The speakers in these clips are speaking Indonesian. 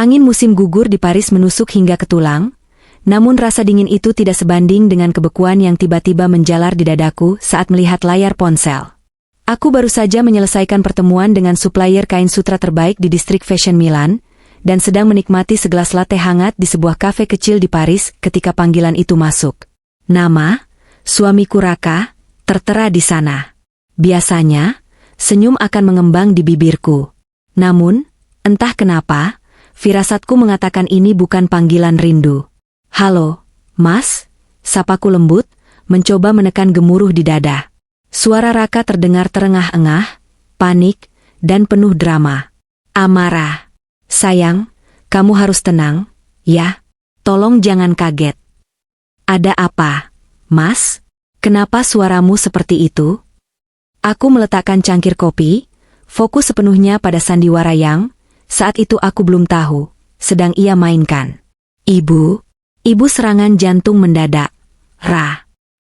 Angin musim gugur di Paris menusuk hingga ke tulang, namun rasa dingin itu tidak sebanding dengan kebekuan yang tiba-tiba menjalar di dadaku saat melihat layar ponsel. Aku baru saja menyelesaikan pertemuan dengan supplier kain sutra terbaik di distrik fashion Milan, dan sedang menikmati segelas latte hangat di sebuah kafe kecil di Paris ketika panggilan itu masuk. Nama, suamiku Raka, tertera di sana. Biasanya, senyum akan mengembang di bibirku. Namun, entah kenapa, firasatku mengatakan ini bukan panggilan rindu. Halo, Mas, sapaku lembut, mencoba menekan gemuruh di dada. Suara Raka terdengar terengah-engah, panik, dan penuh drama. Amarah. Sayang, kamu harus tenang, ya. Tolong jangan kaget. Ada apa, Mas? Kenapa suaramu seperti itu? Aku meletakkan cangkir kopi, fokus sepenuhnya pada sandiwara yang, saat itu aku belum tahu, sedang ia mainkan. Ibu serangan jantung mendadak.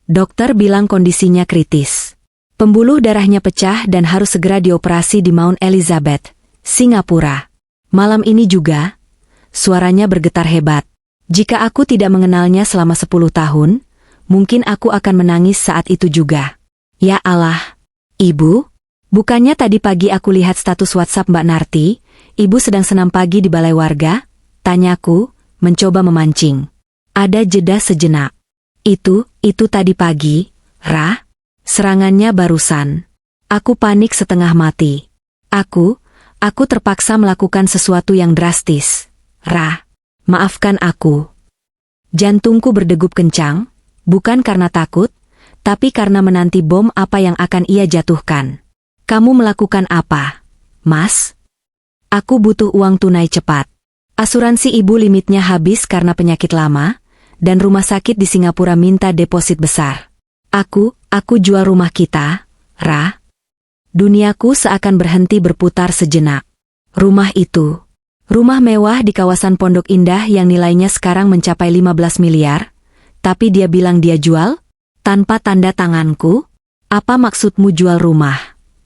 Dokter bilang kondisinya kritis. Pembuluh darahnya pecah dan harus segera dioperasi di Mount Elizabeth, Singapura. Malam ini juga, suaranya bergetar hebat. Jika aku tidak mengenalnya selama 10 tahun, mungkin aku akan menangis saat itu juga. Ya Allah. Ibu? Bukannya tadi pagi aku lihat status WhatsApp Mbak Narti, ibu sedang senam pagi di balai warga? Tanyaku, mencoba memancing. Ada jeda sejenak. Itu tadi pagi, Serangannya barusan. Aku panik setengah mati. Aku terpaksa melakukan sesuatu yang drastis. Maafkan aku. Jantungku berdegup kencang, bukan karena takut, tapi karena menanti bom apa yang akan ia jatuhkan. Kamu melakukan apa, Mas? Aku butuh uang tunai cepat. Asuransi ibu limitnya habis karena penyakit lama, dan rumah sakit di Singapura minta deposit besar. Aku jual rumah kita, Duniaku seakan berhenti berputar sejenak. Rumah itu, rumah mewah di kawasan Pondok Indah yang nilainya sekarang mencapai 15 miliar, tapi dia bilang dia jual? Tanpa tanda tanganku? Apa maksudmu jual rumah,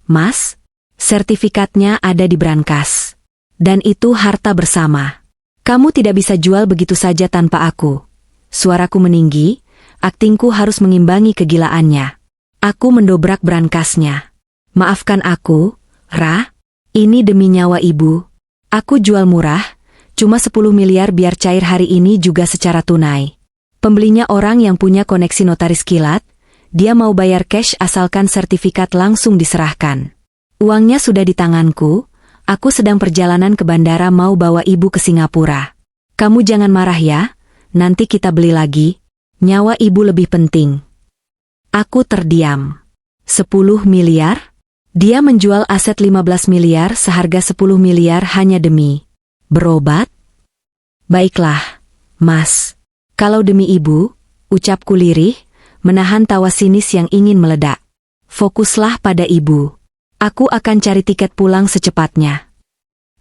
Mas? Sertifikatnya ada di brankas. Dan itu harta bersama. Kamu tidak bisa jual begitu saja tanpa aku. Suaraku meninggi, aktingku harus mengimbangi kegilaannya. Aku mendobrak brankasnya. Maafkan aku, ini demi nyawa ibu. Aku jual murah, cuma 10 miliar biar cair hari ini juga secara tunai. Pembelinya orang yang punya koneksi notaris kilat, dia mau bayar cash asalkan sertifikat langsung diserahkan. Uangnya sudah di tanganku, aku sedang perjalanan ke bandara mau bawa ibu ke Singapura. Kamu jangan marah ya, nanti kita beli lagi. Nyawa ibu lebih penting. Aku terdiam. 10 miliar? Dia menjual aset 15 miliar seharga 10 miliar hanya demi berobat? Baiklah, Mas. Kalau demi ibu, ucapku lirih, menahan tawa sinis yang ingin meledak. Fokuslah pada ibu. Aku akan cari tiket pulang secepatnya.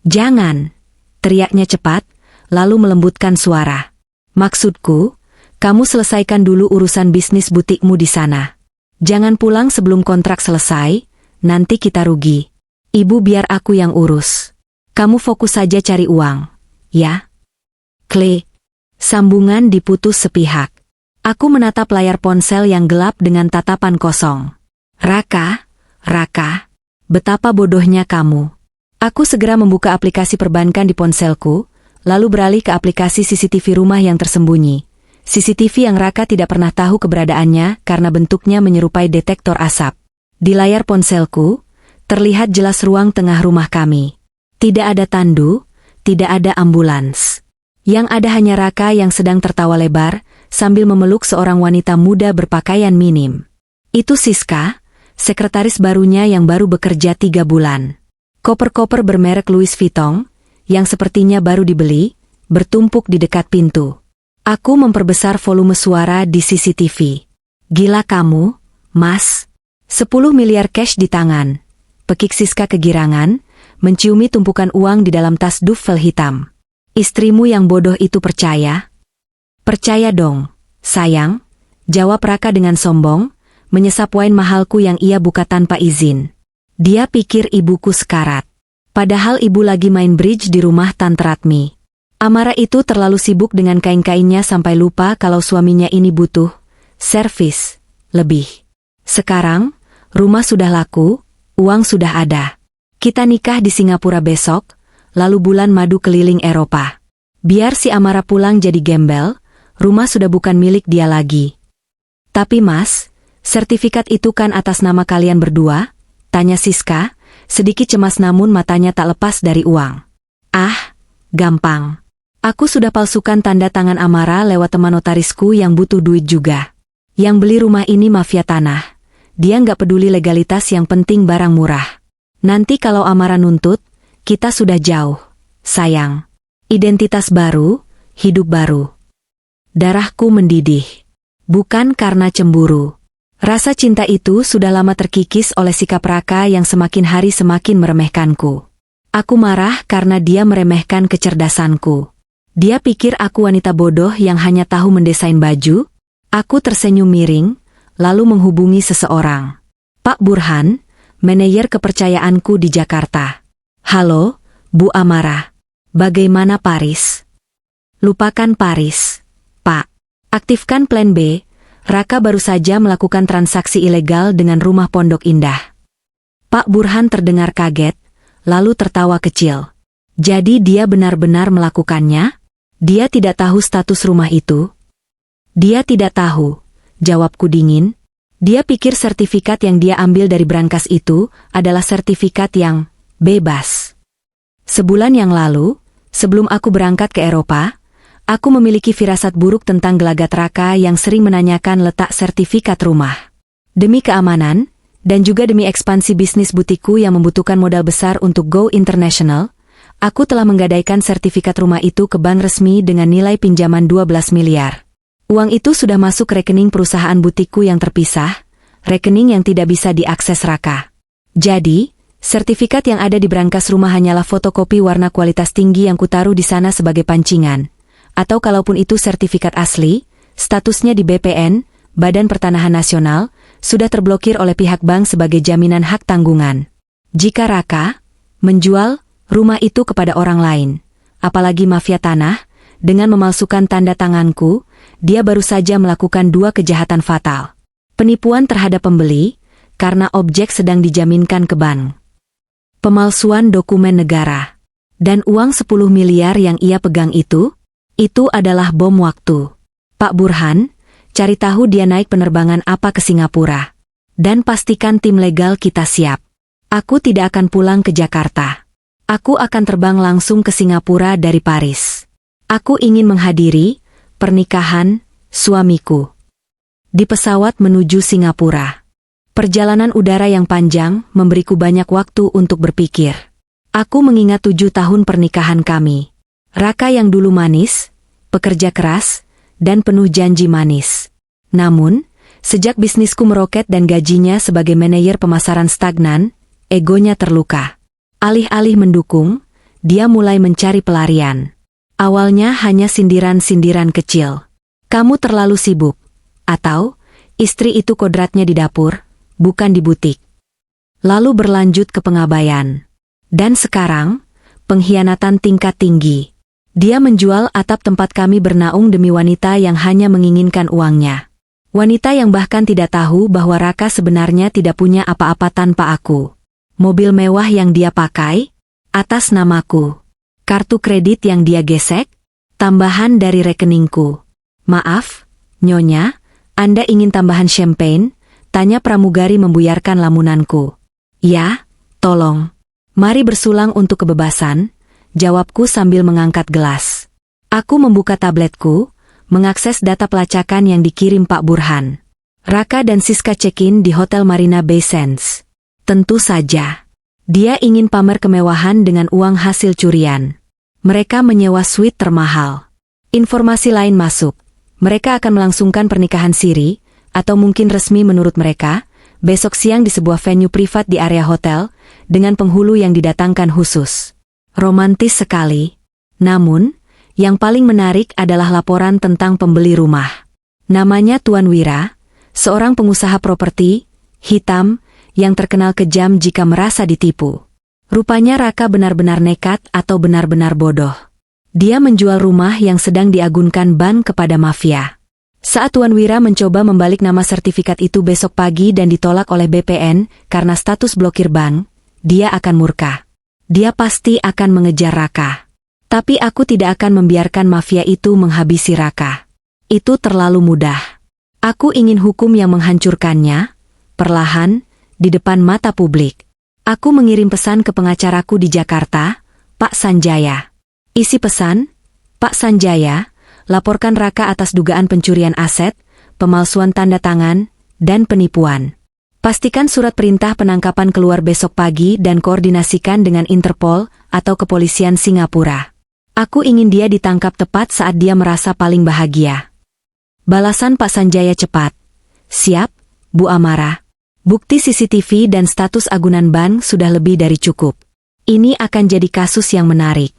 Jangan, teriaknya cepat, lalu melembutkan suara. Maksudku, kamu selesaikan dulu urusan bisnis butikmu di sana. Jangan pulang sebelum kontrak selesai, nanti kita rugi. Ibu biar aku yang urus. Kamu fokus saja cari uang, ya? Klik. Sambungan diputus sepihak. Aku menatap layar ponsel yang gelap dengan tatapan kosong. Raka, betapa bodohnya kamu. Aku segera membuka aplikasi perbankan di ponselku, lalu beralih ke aplikasi CCTV rumah yang tersembunyi. CCTV yang Raka tidak pernah tahu keberadaannya karena bentuknya menyerupai detektor asap. Di layar ponselku, terlihat jelas ruang tengah rumah kami. Tidak ada tandu, tidak ada ambulans. Yang ada hanya Raka yang sedang tertawa lebar, sambil memeluk seorang wanita muda berpakaian minim. Itu Siska, sekretaris barunya yang baru bekerja 3 bulan. Koper-koper bermerek Louis Vuitton, yang sepertinya baru dibeli, bertumpuk di dekat pintu. Aku memperbesar volume suara di CCTV. Gila kamu, Mas? 10 miliar cash di tangan. Pekik Siska kegirangan, menciumi tumpukan uang di dalam tas duffel hitam. Istrimu yang bodoh itu percaya? Percaya dong, sayang, jawab Raka dengan sombong, menyesap wine mahalku yang ia buka tanpa izin. Dia pikir ibuku sekarat. Padahal ibu lagi main bridge di rumah Tante Ratmi. Amara itu terlalu sibuk dengan kain-kainnya sampai lupa kalau suaminya ini butuh servis lebih. Sekarang, rumah sudah laku, uang sudah ada. Kita nikah di Singapura besok, lalu bulan madu keliling Eropa. Biar si Amara pulang jadi gembel, rumah sudah bukan milik dia lagi. Tapi Mas, sertifikat itu kan atas nama kalian berdua? Tanya Siska, sedikit cemas namun matanya tak lepas dari uang. Ah, gampang. Aku sudah palsukan tanda tangan Amara lewat teman notarisku yang butuh duit juga. Yang beli rumah ini mafia tanah. Dia nggak peduli legalitas, yang penting barang murah. Nanti kalau Amara nuntut, kita sudah jauh. Sayang. Identitas baru, hidup baru. Darahku mendidih. Bukan karena cemburu. Rasa cinta itu sudah lama terkikis oleh sikap Raka yang semakin hari semakin meremehkanku. Aku marah karena dia meremehkan kecerdasanku. Dia pikir aku wanita bodoh yang hanya tahu mendesain baju. Aku tersenyum miring, lalu menghubungi seseorang. Pak Burhan, manajer kepercayaanku di Jakarta. Halo, Bu Amara. Bagaimana Paris? Lupakan Paris, Pak. Aktifkan plan B. Raka baru saja melakukan transaksi ilegal dengan rumah Pondok Indah. Pak Burhan terdengar kaget, lalu tertawa kecil. Jadi dia benar-benar melakukannya? Dia tidak tahu status rumah itu? Dia tidak tahu, jawabku dingin. Dia pikir sertifikat yang dia ambil dari brankas itu adalah sertifikat yang bebas. Sebulan yang lalu, sebelum aku berangkat ke Eropa, aku memiliki firasat buruk tentang gelagat Raka yang sering menanyakan letak sertifikat rumah. Demi keamanan, dan juga demi ekspansi bisnis butikku yang membutuhkan modal besar untuk go international, aku telah menggadaikan sertifikat rumah itu ke bank resmi dengan nilai pinjaman 12 miliar. Uang itu sudah masuk ke rekening perusahaan butikku yang terpisah, rekening yang tidak bisa diakses Raka. Jadi, sertifikat yang ada di brankas rumah hanyalah fotokopi warna kualitas tinggi yang kutaruh di sana sebagai pancingan. Atau kalaupun itu sertifikat asli, statusnya di BPN, Badan Pertanahan Nasional, sudah terblokir oleh pihak bank sebagai jaminan hak tanggungan. Jika Raka menjual rumah itu kepada orang lain, apalagi mafia tanah, dengan memalsukan tanda tanganku, dia baru saja melakukan 2 kejahatan fatal. Penipuan terhadap pembeli, karena objek sedang dijaminkan ke bank. Pemalsuan dokumen negara. Dan uang 10 miliar yang ia pegang itu adalah bom waktu. Pak Burhan, cari tahu dia naik penerbangan apa ke Singapura. Dan pastikan tim legal kita siap. Aku tidak akan pulang ke Jakarta. Aku akan terbang langsung ke Singapura dari Paris. Aku ingin menghadiri pernikahan suamiku. Di pesawat menuju Singapura. Perjalanan udara yang panjang memberiku banyak waktu untuk berpikir. Aku mengingat 7 tahun pernikahan kami. Raka yang dulu manis, pekerja keras, dan penuh janji manis. Namun, sejak bisnisku meroket dan gajinya sebagai manajer pemasaran stagnan, egonya terluka. Alih-alih mendukung, dia mulai mencari pelarian. Awalnya hanya sindiran-sindiran kecil. Kamu terlalu sibuk. Atau, istri itu kodratnya di dapur, bukan di butik. Lalu berlanjut ke pengabaian. Dan sekarang, pengkhianatan tingkat tinggi. Dia menjual atap tempat kami bernaung demi wanita yang hanya menginginkan uangnya. Wanita yang bahkan tidak tahu bahwa Raka sebenarnya tidak punya apa-apa tanpa aku. Mobil mewah yang dia pakai, atas namaku. Kartu kredit yang dia gesek, tambahan dari rekeningku. Maaf, Nyonya, Anda ingin tambahan champagne? Tanya pramugari membuyarkan lamunanku. Ya, tolong. Mari bersulang untuk kebebasan, jawabku sambil mengangkat gelas. Aku membuka tabletku, mengakses data pelacakan yang dikirim Pak Burhan. Raka dan Siska check-in di Hotel Marina Bay Sands. Tentu saja. Dia ingin pamer kemewahan dengan uang hasil curian. Mereka menyewa suite termahal. Informasi lain masuk. Mereka akan melangsungkan pernikahan siri, atau mungkin resmi menurut mereka, besok siang di sebuah venue privat di area hotel, dengan penghulu yang didatangkan khusus. Romantis sekali. Namun, yang paling menarik adalah laporan tentang pembeli rumah. Namanya Tuan Wira, seorang pengusaha properti, hitam, yang terkenal kejam jika merasa ditipu. Rupanya Raka benar-benar nekat atau benar-benar bodoh. Dia menjual rumah yang sedang diagunkan bank kepada mafia. Saat Tuan Wira mencoba membalik nama sertifikat itu besok pagi dan ditolak oleh BPN karena status blokir bank, dia akan murka. Dia pasti akan mengejar Raka. Tapi aku tidak akan membiarkan mafia itu menghabisi Raka. Itu terlalu mudah. Aku ingin hukum yang menghancurkannya, perlahan, di depan mata publik. Aku mengirim pesan ke pengacaraku di Jakarta, Pak Sanjaya. Isi pesan, Pak Sanjaya, laporkan Raka atas dugaan pencurian aset, pemalsuan tanda tangan, dan penipuan. Pastikan surat perintah penangkapan keluar besok pagi dan koordinasikan dengan Interpol atau Kepolisian Singapura. Aku ingin dia ditangkap tepat saat dia merasa paling bahagia. Balasan Pak Sanjaya cepat. Siap, Bu Amara. Bukti CCTV dan status agunan bank sudah lebih dari cukup. Ini akan jadi kasus yang menarik.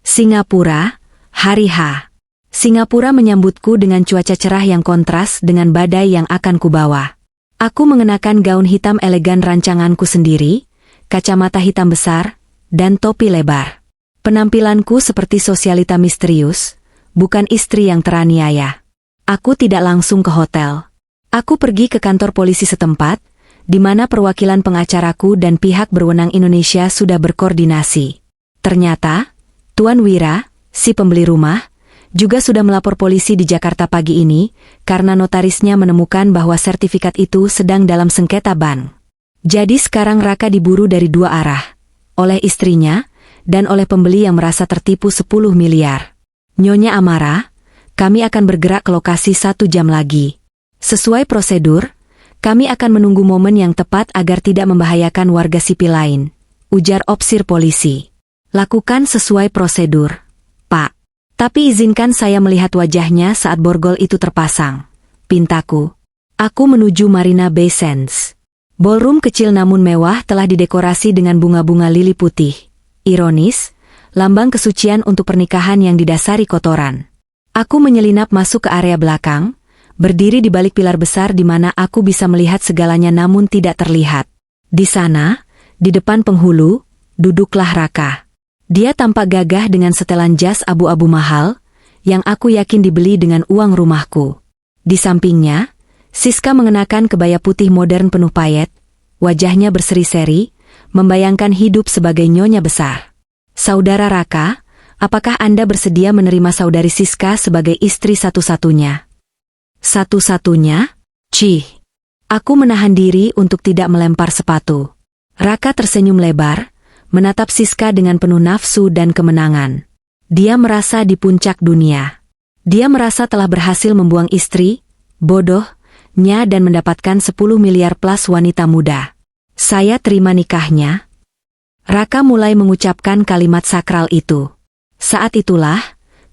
Singapura, hari H. Singapura menyambutku dengan cuaca cerah yang kontras dengan badai yang akan kubawa. Aku mengenakan gaun hitam elegan rancanganku sendiri, kacamata hitam besar, dan topi lebar. Penampilanku seperti sosialita misterius, bukan istri yang teraniaya. Aku tidak langsung ke hotel. Aku pergi ke kantor polisi setempat, di mana perwakilan pengacaraku dan pihak berwenang Indonesia sudah berkoordinasi. Ternyata, Tuan Wira, si pembeli rumah, juga sudah melapor polisi di Jakarta pagi ini, karena notarisnya menemukan bahwa sertifikat itu sedang dalam sengketa bank. Jadi sekarang Raka diburu dari dua arah, oleh istrinya, dan oleh pembeli yang merasa tertipu 10 miliar. Nyonya Amara, kami akan bergerak ke lokasi 1 jam lagi. Sesuai prosedur, kami akan menunggu momen yang tepat agar tidak membahayakan warga sipil lain, ujar opsir polisi. Lakukan sesuai prosedur, Pak. Tapi izinkan saya melihat wajahnya saat borgol itu terpasang. Pintaku. Aku menuju Marina Bay Sands. Ballroom kecil namun mewah telah didekorasi dengan bunga-bunga lili putih. Ironis, lambang kesucian untuk pernikahan yang didasari kotoran. Aku menyelinap masuk ke area belakang, berdiri di balik pilar besar di mana aku bisa melihat segalanya namun tidak terlihat. Di sana, di depan penghulu, duduklah Raka. Dia tampak gagah dengan setelan jas abu-abu mahal, yang aku yakin dibeli dengan uang rumahku. Di sampingnya, Siska mengenakan kebaya putih modern penuh payet, wajahnya berseri-seri, membayangkan hidup sebagai nyonya besar. Saudara Raka, apakah Anda bersedia menerima saudari Siska sebagai istri satu-satunya? Satu-satunya? Cih. Aku menahan diri untuk tidak melempar sepatu. Raka tersenyum lebar, menatap Siska dengan penuh nafsu dan kemenangan. Dia merasa di puncak dunia. Dia merasa telah berhasil membuang istri, bodohnya dan mendapatkan 10 miliar plus wanita muda. Saya terima nikahnya. Raka mulai mengucapkan kalimat sakral itu. Saat itulah,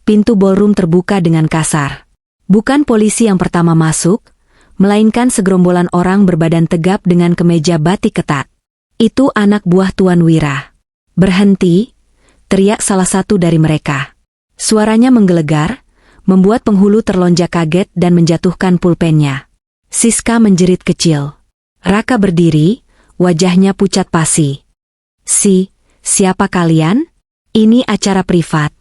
pintu ballroom terbuka dengan kasar. Bukan polisi yang pertama masuk, melainkan segerombolan orang berbadan tegap dengan kemeja batik ketat. Itu anak buah Tuan Wira. Berhenti, teriak salah satu dari mereka. Suaranya menggelegar, membuat penghulu terlonjak kaget dan menjatuhkan pulpennya. Siska menjerit kecil. Raka berdiri, wajahnya pucat pasi. Siapa kalian? Ini acara privat.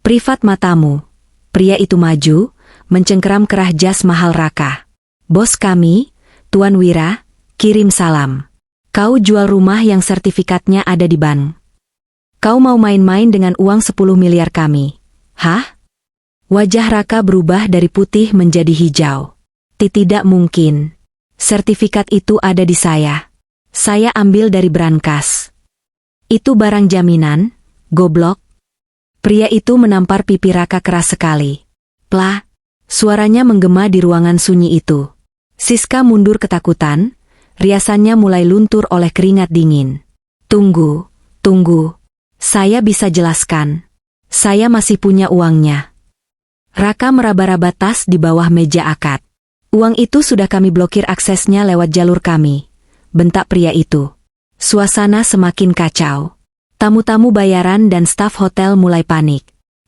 Privat matamu. Pria itu maju, mencengkeram kerah jas mahal Raka. Bos kami, Tuan Wira, kirim salam. Kau jual rumah yang sertifikatnya ada di bank. Kau mau main-main dengan uang 10 miliar kami. Hah? Wajah Raka berubah dari putih menjadi hijau. Tidak mungkin. Sertifikat itu ada di saya. Saya ambil dari brankas. Itu barang jaminan, goblok. Pria itu menampar pipi Raka keras sekali. Plah. Suaranya menggema di ruangan sunyi itu. Siska mundur ketakutan. Riasannya mulai luntur oleh keringat dingin. Tunggu. Saya bisa jelaskan. Saya masih punya uangnya. Raka meraba-raba tas di bawah meja akad. Uang itu sudah kami blokir aksesnya lewat jalur kami. Bentak pria itu. Suasana semakin kacau. Tamu-tamu bayaran dan staf hotel mulai panik.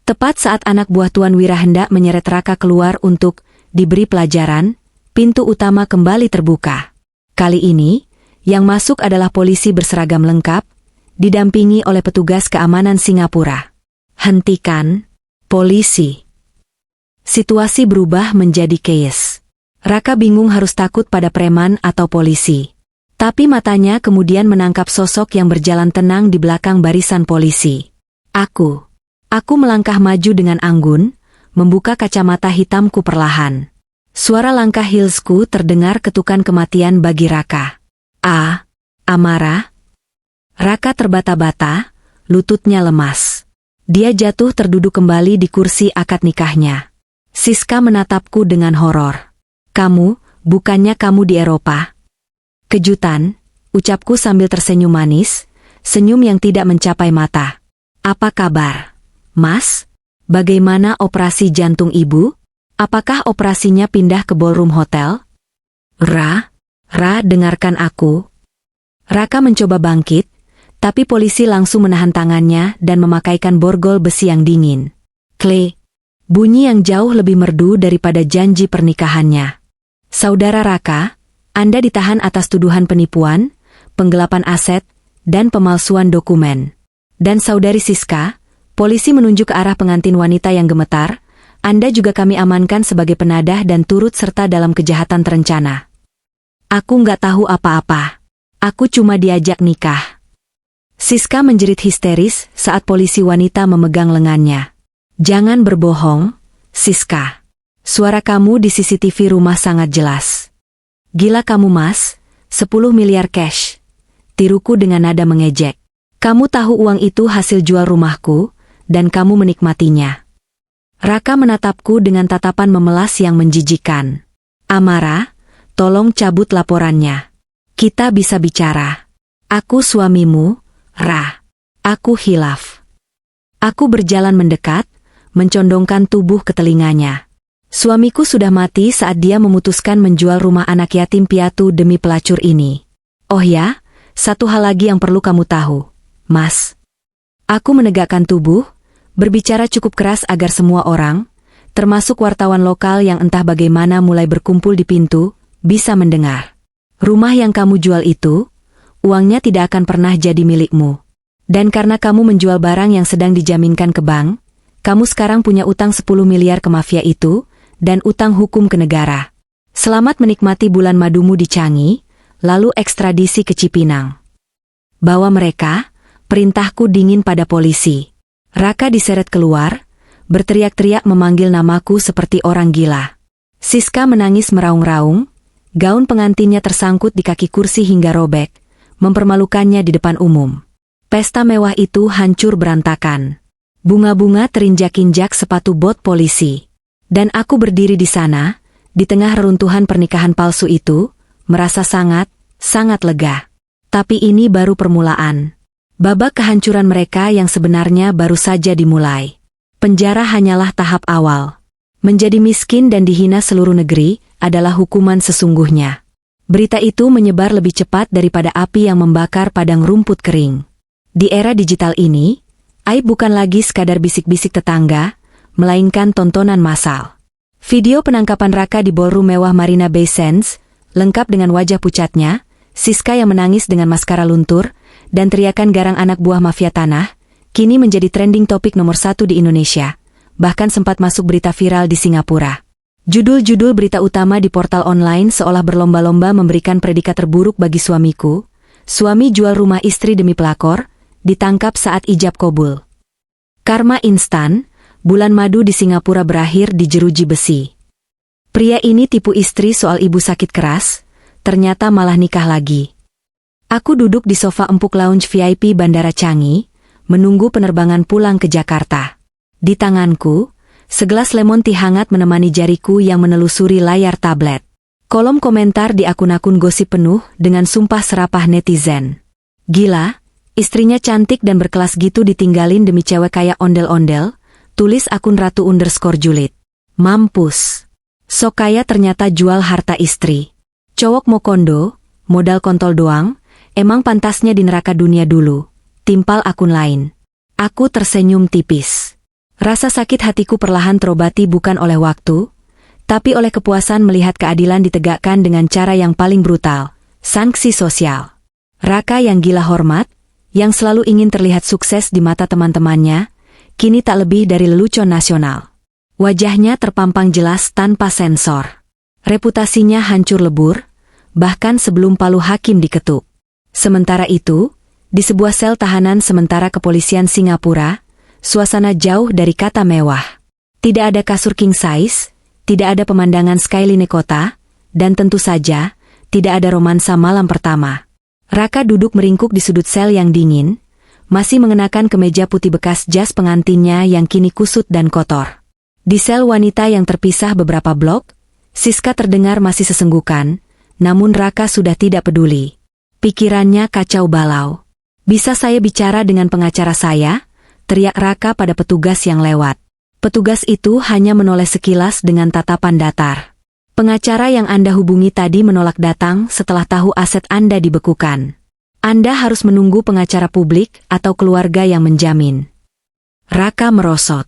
Tepat saat anak buah Tuan Wira hendak menyeret Raka keluar untuk diberi pelajaran, pintu utama kembali terbuka. Kali ini, yang masuk adalah polisi berseragam lengkap, didampingi oleh petugas keamanan Singapura. Hentikan, polisi. Situasi berubah menjadi chaos. Raka bingung harus takut pada preman atau polisi. Tapi matanya kemudian menangkap sosok yang berjalan tenang di belakang barisan polisi. Aku melangkah maju dengan anggun, membuka kacamata hitamku perlahan. Suara langkah heelsku terdengar ketukan kematian bagi Raka. Amarah. Raka terbata-bata, lututnya lemas. Dia jatuh terduduk kembali di kursi akad nikahnya. Siska menatapku dengan horor. Bukannya kamu di Eropa? Kejutan, ucapku sambil tersenyum manis, senyum yang tidak mencapai mata. Apa kabar, Mas? Bagaimana operasi jantung ibu? Apakah operasinya pindah ke ballroom hotel? Ra, dengarkan aku. Raka mencoba bangkit, tapi polisi langsung menahan tangannya dan memakaikan borgol besi yang dingin. Klik. Bunyi yang jauh lebih merdu daripada janji pernikahannya. Saudara Raka, Anda ditahan atas tuduhan penipuan, penggelapan aset, dan pemalsuan dokumen. Dan saudari Siska, polisi menunjuk ke arah pengantin wanita yang gemetar, Anda juga kami amankan sebagai penadah dan turut serta dalam kejahatan terencana. Aku nggak tahu apa-apa. Aku cuma diajak nikah. Siska menjerit histeris saat polisi wanita memegang lengannya. Jangan berbohong, Siska. Suara kamu di CCTV rumah sangat jelas. Gila kamu Mas, 10 miliar cash. Tiruku dengan nada mengejek. Kamu tahu uang itu hasil jual rumahku, dan kamu menikmatinya. Raka menatapku dengan tatapan memelas yang menjijikan. Amara, tolong cabut laporannya. Kita bisa bicara. Aku suamimu, Ra. Aku hilaf. Aku berjalan mendekat, mencondongkan tubuh ke telinganya. Suamiku sudah mati saat dia memutuskan menjual rumah anak yatim piatu demi pelacur ini. Oh ya, satu hal lagi yang perlu kamu tahu, Mas. Aku menegakkan tubuh, berbicara cukup keras agar semua orang, termasuk wartawan lokal yang entah bagaimana mulai berkumpul di pintu, bisa mendengar. Rumah yang kamu jual itu, uangnya tidak akan pernah jadi milikmu. Dan karena kamu menjual barang yang sedang dijaminkan ke bank, kamu sekarang punya utang 10 miliar ke mafia itu, dan utang hukum ke negara. Selamat menikmati bulan madumu di Changi, lalu ekstradisi ke Cipinang. Bawa mereka, perintahku dingin pada polisi. Raka diseret keluar, berteriak-teriak memanggil namaku seperti orang gila. Siska menangis meraung-raung, gaun pengantinnya tersangkut di kaki kursi hingga robek, mempermalukannya di depan umum. Pesta mewah itu hancur berantakan. Bunga-bunga terinjak-injak sepatu bot polisi. Dan aku berdiri di sana, di tengah reruntuhan pernikahan palsu itu, merasa sangat lega. Tapi ini baru permulaan. Babak kehancuran mereka yang sebenarnya baru saja dimulai. Penjara hanyalah tahap awal. Menjadi miskin dan dihina seluruh negeri adalah hukuman sesungguhnya. Berita itu menyebar lebih cepat daripada api yang membakar padang rumput kering. Di era digital ini, aib bukan lagi sekadar bisik-bisik tetangga, melainkan tontonan massal. Video penangkapan Raka di ballroom mewah Marina Bay Sands, lengkap dengan wajah pucatnya, Siska yang menangis dengan maskara luntur, dan teriakan garang anak buah mafia tanah, kini menjadi trending topik nomor 1 di Indonesia, bahkan sempat masuk berita viral di Singapura. Judul-judul berita utama di portal online seolah berlomba-lomba memberikan predikat terburuk bagi suamiku. Suami jual rumah istri demi pelakor, ditangkap saat ijab kabul. Karma instan, bulan madu di Singapura berakhir di jeruji besi. Pria ini tipu istri soal ibu sakit keras, ternyata malah nikah lagi. Aku duduk di sofa empuk lounge VIP Bandara Changi, menunggu penerbangan pulang ke Jakarta. Di tanganku, segelas lemon tea hangat menemani jariku yang menelusuri layar tablet. Kolom komentar di akun-akun gosip penuh dengan sumpah serapah netizen. Gila, istrinya cantik dan berkelas gitu ditinggalin demi cewek kayak ondel-ondel, tulis akun Ratu_Julid. Mampus. Sok kaya ternyata jual harta istri. Cowok mau kondo, modal kontol doang, emang pantasnya di neraka dunia dulu, timpal akun lain. Aku tersenyum tipis. Rasa sakit hatiku perlahan terobati bukan oleh waktu, tapi oleh kepuasan melihat keadilan ditegakkan dengan cara yang paling brutal, sanksi sosial. Raka yang gila hormat, yang selalu ingin terlihat sukses di mata teman-temannya, kini tak lebih dari lelucon nasional. Wajahnya terpampang jelas tanpa sensor. Reputasinya hancur lebur, bahkan sebelum palu hakim diketuk. Sementara itu, di sebuah sel tahanan sementara kepolisian Singapura, suasana jauh dari kata mewah. Tidak ada kasur king size, tidak ada pemandangan skyline kota, dan tentu saja, tidak ada romansa malam pertama. Raka duduk meringkuk di sudut sel yang dingin, masih mengenakan kemeja putih bekas jas pengantinnya yang kini kusut dan kotor. Di sel wanita yang terpisah beberapa blok, Siska terdengar masih sesenggukan, namun Raka sudah tidak peduli. Pikirannya kacau balau. "Bisa saya bicara dengan pengacara saya?" teriak Raka pada petugas yang lewat. Petugas itu hanya menoleh sekilas dengan tatapan datar. "Pengacara yang Anda hubungi tadi menolak datang setelah tahu aset Anda dibekukan. Anda harus menunggu pengacara publik atau keluarga yang menjamin." Raka merosot.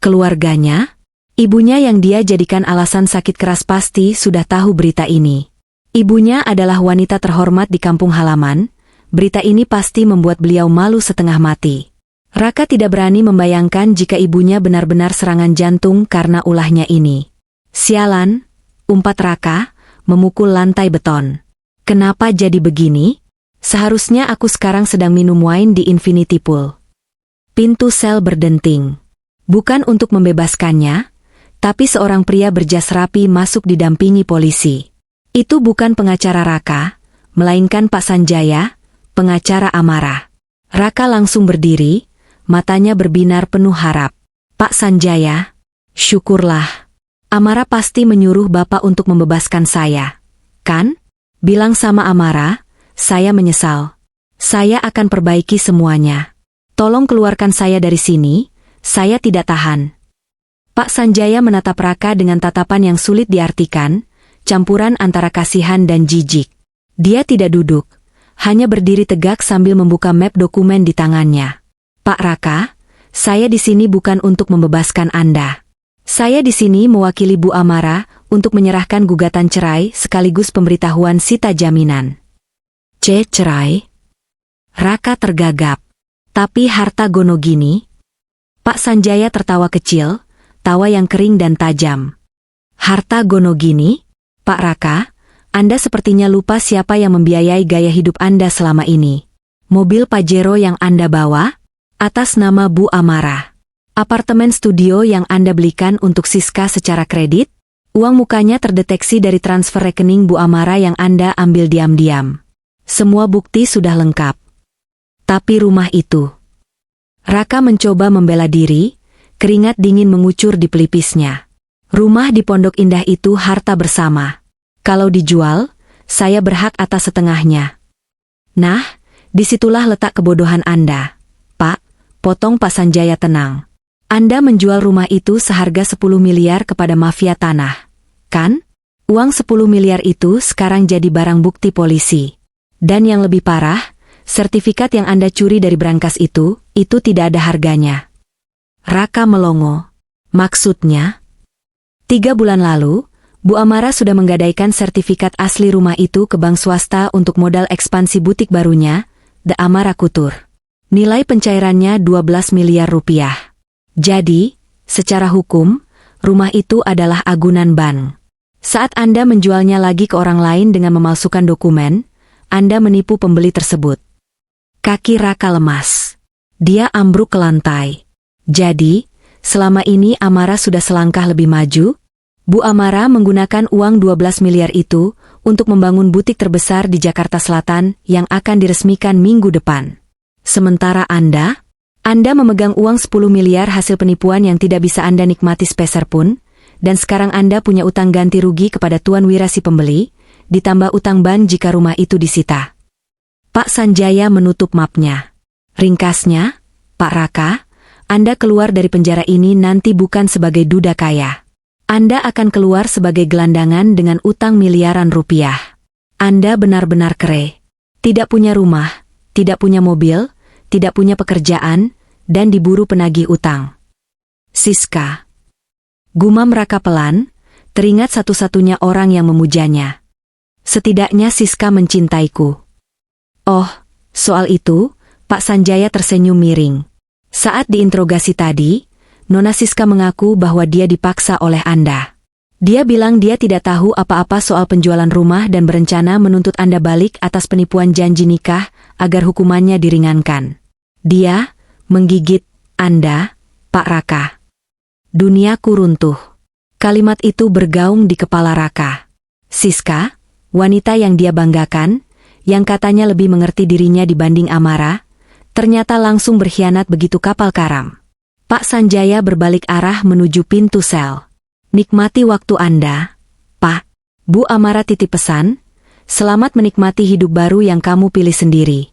Keluarganya? Ibunya yang dia jadikan alasan sakit keras pasti sudah tahu berita ini. Ibunya adalah wanita terhormat di kampung halaman, berita ini pasti membuat beliau malu setengah mati. Raka tidak berani membayangkan jika ibunya benar-benar serangan jantung karena ulahnya ini. "Sialan," umpat Raka, memukul lantai beton. "Kenapa jadi begini? Seharusnya aku sekarang sedang minum wine di Infinity Pool." Pintu sel berdenting. Bukan untuk membebaskannya, tapi seorang pria berjas rapi masuk didampingi polisi. Itu bukan pengacara Raka, melainkan Pak Sanjaya, pengacara Amara. Raka langsung berdiri, matanya berbinar penuh harap. "Pak Sanjaya, syukurlah. Amara pasti menyuruh Bapak untuk membebaskan saya, kan?" "Bilang sama Amara, saya menyesal. Saya akan perbaiki semuanya. Tolong keluarkan saya dari sini, saya tidak tahan." Pak Sanjaya menatap Raka dengan tatapan yang sulit diartikan, campuran antara kasihan dan jijik. Dia tidak duduk, hanya berdiri tegak sambil membuka map dokumen di tangannya. "Pak Raka, saya di sini bukan untuk membebaskan Anda. Saya di sini mewakili Bu Amara untuk menyerahkan gugatan cerai sekaligus pemberitahuan sita jaminan." Cerai?" Raka tergagap. "Tapi harta Gonogini?" Pak Sanjaya tertawa kecil, tawa yang kering dan tajam. "Harta Gonogini? Pak Raka, Anda sepertinya lupa siapa yang membiayai gaya hidup Anda selama ini. Mobil Pajero yang Anda bawa? Atas nama Bu Amara. Apartemen studio yang Anda belikan untuk Siska secara kredit? Uang mukanya terdeteksi dari transfer rekening Bu Amara yang Anda ambil diam-diam. Semua bukti sudah lengkap. Tapi rumah itu..." Raka mencoba membela diri, keringat dingin mengucur di pelipisnya. "Rumah di Pondok Indah itu harta bersama. Kalau dijual, saya berhak atas setengahnya." "Nah, disitulah letak kebodohan Anda, Pak," potong Pak Sanjaya tenang. "Anda menjual rumah itu seharga 10 miliar kepada mafia tanah, kan? Uang 10 miliar itu sekarang jadi barang bukti polisi. Dan yang lebih parah, sertifikat yang Anda curi dari brankas itu tidak ada harganya." Raka melongo. "Maksudnya?" 3 bulan lalu, Bu Amara sudah menggadaikan sertifikat asli rumah itu ke bank swasta untuk modal ekspansi butik barunya, The Amara Couture. Nilai pencairannya 12 miliar rupiah. Jadi, secara hukum, rumah itu adalah agunan bank. Saat Anda menjualnya lagi ke orang lain dengan memalsukan dokumen, Anda menipu pembeli tersebut. Kaki Raka lemas. Dia ambruk ke lantai. Jadi, selama ini Amara sudah selangkah lebih maju? Bu Amara menggunakan uang 12 miliar itu untuk membangun butik terbesar di Jakarta Selatan yang akan diresmikan minggu depan. Sementara Anda memegang uang 10 miliar hasil penipuan yang tidak bisa Anda nikmati sepeser pun, dan sekarang Anda punya utang ganti rugi kepada Tuan Wira si pembeli, ditambah utang bank jika rumah itu disita. Pak Sanjaya menutup mapnya. Ringkasnya, Pak Raka, Anda keluar dari penjara ini nanti bukan sebagai duda kaya. Anda akan keluar sebagai gelandangan dengan utang miliaran rupiah. Anda benar-benar kere. Tidak punya rumah, tidak punya mobil, tidak punya pekerjaan, dan diburu penagih utang. Siska. Gumam Raka pelan, teringat satu-satunya orang yang memujanya. Setidaknya Siska mencintaiku. Oh, soal itu, Pak Sanjaya tersenyum miring. Saat diinterogasi tadi, Nona Siska mengaku bahwa dia dipaksa oleh Anda. Dia bilang dia tidak tahu apa-apa soal penjualan rumah dan berencana menuntut Anda balik atas penipuan janji nikah agar hukumannya diringankan. Dia menggigit Anda, Pak Raka. Duniaku runtuh. Kalimat itu bergaung di kepala Raka. Siska, wanita yang dia banggakan, yang katanya lebih mengerti dirinya dibanding Amara, ternyata langsung berkhianat begitu kapal karam. Pak Sanjaya berbalik arah menuju pintu sel. Nikmati waktu Anda, Pak. Bu Amara titip pesan, selamat menikmati hidup baru yang kamu pilih sendiri.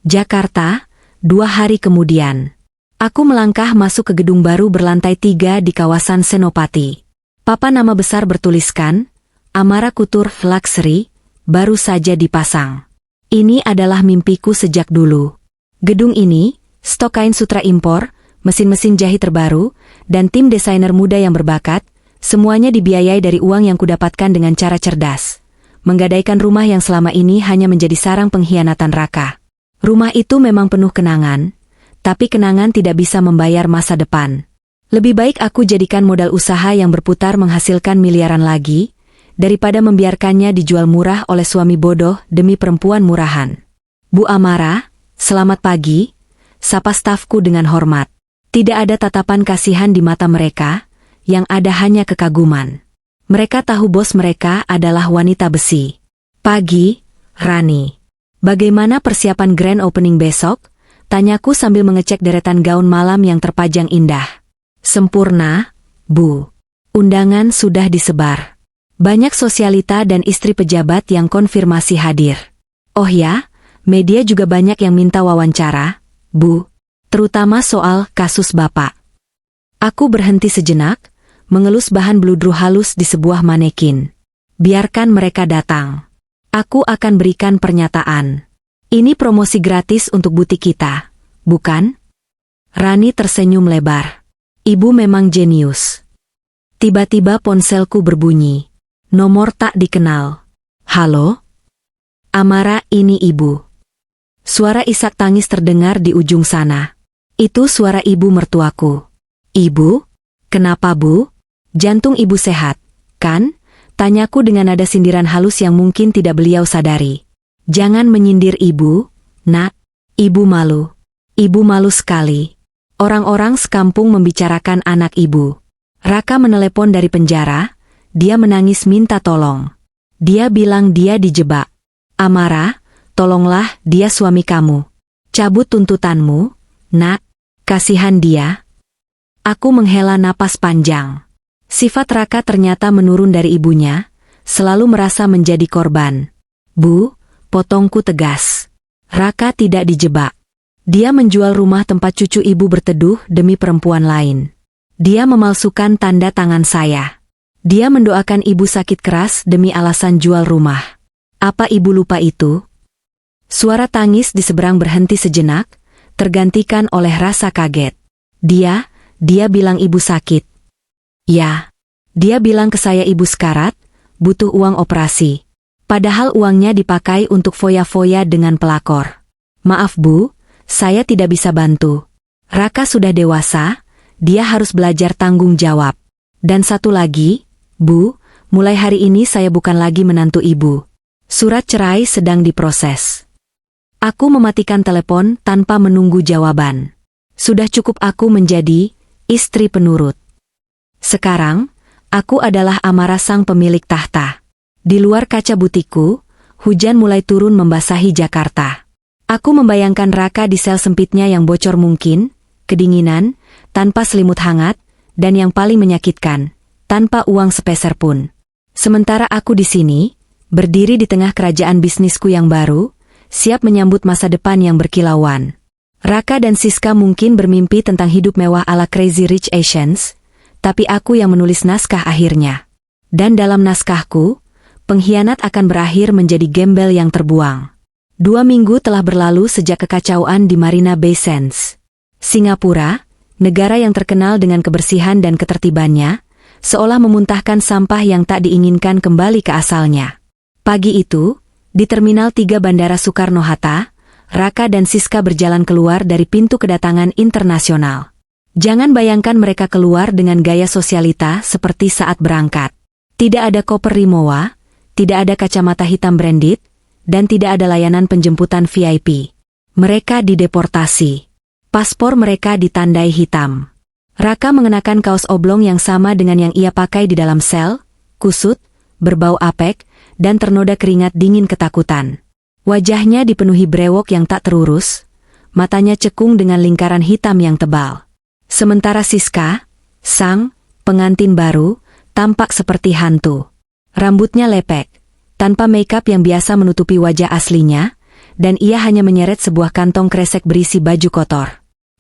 Jakarta, 2 hari kemudian. Aku melangkah masuk ke gedung baru berlantai 3 di kawasan Senopati. Papan nama besar bertuliskan, Amara Couture Luxury, baru saja dipasang. Ini adalah mimpiku sejak dulu. Gedung ini, stok kain sutra impor, mesin-mesin jahit terbaru, dan tim desainer muda yang berbakat, semuanya dibiayai dari uang yang kudapatkan dengan cara cerdas. Menggadaikan rumah yang selama ini hanya menjadi sarang pengkhianatan Raka. Rumah itu memang penuh kenangan, tapi kenangan tidak bisa membayar masa depan. Lebih baik aku jadikan modal usaha yang berputar menghasilkan miliaran lagi, daripada membiarkannya dijual murah oleh suami bodoh demi perempuan murahan. Bu Amara, selamat pagi, sapa stafku dengan hormat. Tidak ada tatapan kasihan di mata mereka, yang ada hanya kekaguman. Mereka tahu bos mereka adalah wanita besi. Pagi, Rani. Bagaimana persiapan grand opening besok? Tanyaku sambil mengecek deretan gaun malam yang terpajang indah. Sempurna, Bu. Undangan sudah disebar. Banyak sosialita dan istri pejabat yang konfirmasi hadir. Oh ya, media juga banyak yang minta wawancara, Bu. Terutama soal kasus Bapak. Aku berhenti sejenak, mengelus bahan bludru halus di sebuah manekin. Biarkan mereka datang. Aku akan berikan pernyataan. Ini promosi gratis untuk butik kita, bukan? Rani tersenyum lebar. Ibu memang jenius. Tiba-tiba ponselku berbunyi. Nomor tak dikenal. Halo? Amara, ini ibu. Suara isak tangis terdengar di ujung sana. Itu suara ibu mertuaku. Ibu? Kenapa, Bu? Jantung ibu sehat, kan? Tanyaku dengan nada sindiran halus yang mungkin tidak beliau sadari. Jangan menyindir ibu, Nak. Ibu malu. Ibu malu sekali. Orang-orang sekampung membicarakan anak ibu. Raka menelepon dari penjara, dia menangis minta tolong. Dia bilang dia dijebak. Amara, tolonglah, dia suami kamu. Cabut tuntutanmu, Nak. Kasihan dia. Aku menghela napas panjang. Sifat Raka ternyata menurun dari ibunya, selalu merasa menjadi korban. Bu, potongku tegas. Raka tidak dijebak. Dia menjual rumah tempat cucu ibu berteduh demi perempuan lain. Dia memalsukan tanda tangan saya. Dia mendoakan ibu sakit keras demi alasan jual rumah. Apa ibu lupa itu? Suara tangis di seberang berhenti sejenak, tergantikan oleh rasa kaget. Dia bilang ibu sakit. Ya, dia bilang ke saya ibu sekarat, butuh uang operasi. Padahal uangnya dipakai untuk foya-foya dengan pelakor. Maaf Bu, saya tidak bisa bantu. Raka sudah dewasa, dia harus belajar tanggung jawab. Dan satu lagi, Bu, mulai hari ini saya bukan lagi menantu ibu. Surat cerai sedang diproses. Aku mematikan telepon tanpa menunggu jawaban. Sudah cukup aku menjadi istri penurut. Sekarang, aku adalah Amara sang pemilik tahta. Di luar kaca butikku, hujan mulai turun membasahi Jakarta. Aku membayangkan Raka di sel sempitnya yang bocor mungkin, kedinginan, tanpa selimut hangat, dan yang paling menyakitkan, tanpa uang sepeser pun. Sementara aku di sini, berdiri di tengah kerajaan bisnisku yang baru, siap menyambut masa depan yang berkilauan. Raka dan Siska mungkin bermimpi tentang hidup mewah ala Crazy Rich Asians, tapi aku yang menulis naskah akhirnya. Dan dalam naskahku, pengkhianat akan berakhir menjadi gembel yang terbuang. 2 minggu telah berlalu sejak kekacauan di Marina Bay Sands. Singapura, negara yang terkenal dengan kebersihan dan ketertibannya, seolah memuntahkan sampah yang tak diinginkan kembali ke asalnya. Pagi itu, di Terminal 3 Bandara Soekarno-Hatta, Raka dan Siska berjalan keluar dari pintu kedatangan internasional. Jangan bayangkan mereka keluar dengan gaya sosialita seperti saat berangkat. Tidak ada koper Rimowa, tidak ada kacamata hitam branded, dan tidak ada layanan penjemputan VIP. Mereka dideportasi. Paspor mereka ditandai hitam. Raka mengenakan kaos oblong yang sama dengan yang ia pakai di dalam sel, kusut, berbau apek, dan ternoda keringat dingin ketakutan. Wajahnya dipenuhi brewok yang tak terurus, matanya cekung dengan lingkaran hitam yang tebal. Sementara Siska, sang pengantin baru, tampak seperti hantu. Rambutnya lepek, tanpa makeup yang biasa menutupi wajah aslinya, dan ia hanya menyeret sebuah kantong kresek berisi baju kotor.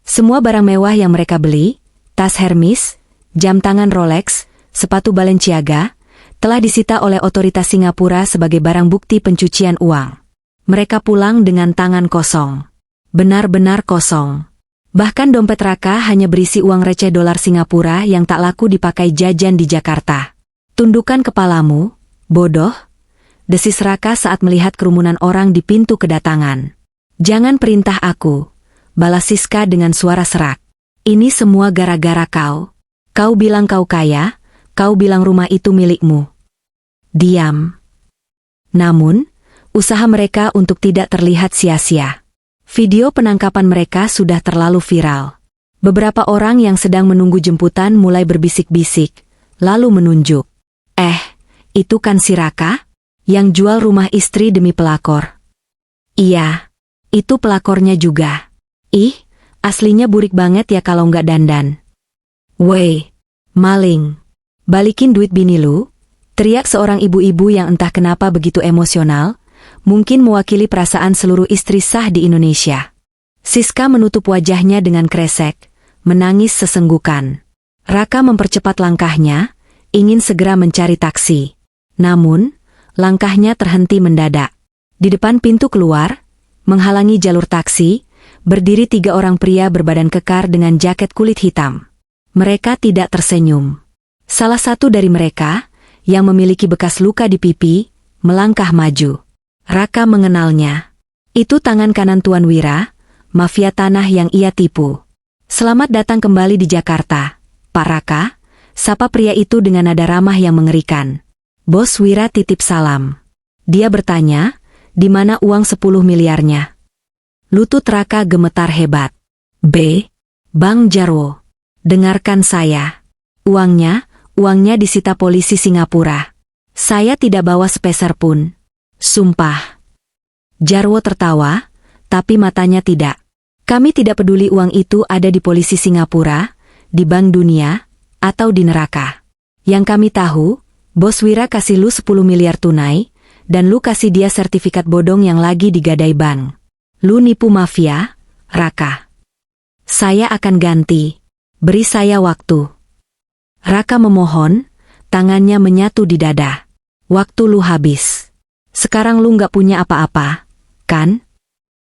Semua barang mewah yang mereka beli, tas Hermes, jam tangan Rolex, sepatu Balenciaga, telah disita oleh otoritas Singapura sebagai barang bukti pencucian uang. Mereka pulang dengan tangan kosong. Benar-benar kosong. Bahkan dompet Raka hanya berisi uang receh dolar Singapura yang tak laku dipakai jajan di Jakarta. Tundukkan kepalamu, bodoh, desis Raka saat melihat kerumunan orang di pintu kedatangan. Jangan perintah aku, balas Siska dengan suara serak. Ini semua gara-gara kau. Kau bilang kau kaya, kau bilang rumah itu milikmu. Diam. Namun, usaha mereka untuk tidak terlihat sia-sia. Video penangkapan mereka sudah terlalu viral. Beberapa orang yang sedang menunggu jemputan mulai berbisik-bisik, lalu menunjuk. Itu kan si Raka? Yang jual rumah istri demi pelakor. Iya, itu pelakornya juga. Ih, aslinya burik banget ya kalau nggak dandan. Weh, maling. Balikin duit bini lu, teriak seorang ibu-ibu yang entah kenapa begitu emosional, mungkin mewakili perasaan seluruh istri sah di Indonesia. Siska menutup wajahnya dengan kresek, menangis sesenggukan. Raka mempercepat langkahnya, ingin segera mencari taksi. Namun, langkahnya terhenti mendadak. Di depan pintu keluar, menghalangi jalur taksi, berdiri 3 orang pria berbadan kekar dengan jaket kulit hitam. Mereka tidak tersenyum. Salah satu dari mereka, yang memiliki bekas luka di pipi, melangkah maju. Raka mengenalnya. Itu tangan kanan Tuan Wira, mafia tanah yang ia tipu. Selamat datang kembali di Jakarta, Pak Raka, sapa pria itu dengan nada ramah yang mengerikan. Bos Wira titip salam. Dia bertanya, di mana uang 10 miliarnya? Lutut Raka gemetar hebat. Bang Jarwo. Dengarkan saya. Uangnya disita polisi Singapura. Saya tidak bawa sepeser pun. Sumpah. Jarwo tertawa, tapi matanya tidak. Kami tidak peduli uang itu ada di polisi Singapura, di Bank Dunia, atau di neraka. Yang kami tahu, Bos Wira kasih lu 10 miliar tunai, dan lu kasih dia sertifikat bodong yang lagi digadai bank. Lu nipu mafia, Raka. Saya akan ganti. Beri saya waktu. Raka memohon, tangannya menyatu di dada. Waktu lu habis. Sekarang lu nggak punya apa-apa, kan?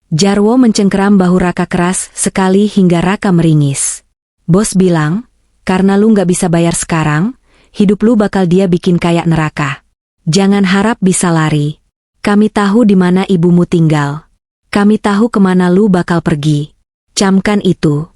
Jarwo mencengkeram bahu Raka keras sekali hingga Raka meringis. Bos bilang, karena lu nggak bisa bayar sekarang, hidup lu bakal dia bikin kayak neraka. Jangan harap bisa lari. Kami tahu di mana ibumu tinggal. Kami tahu kemana lu bakal pergi. Camkan itu.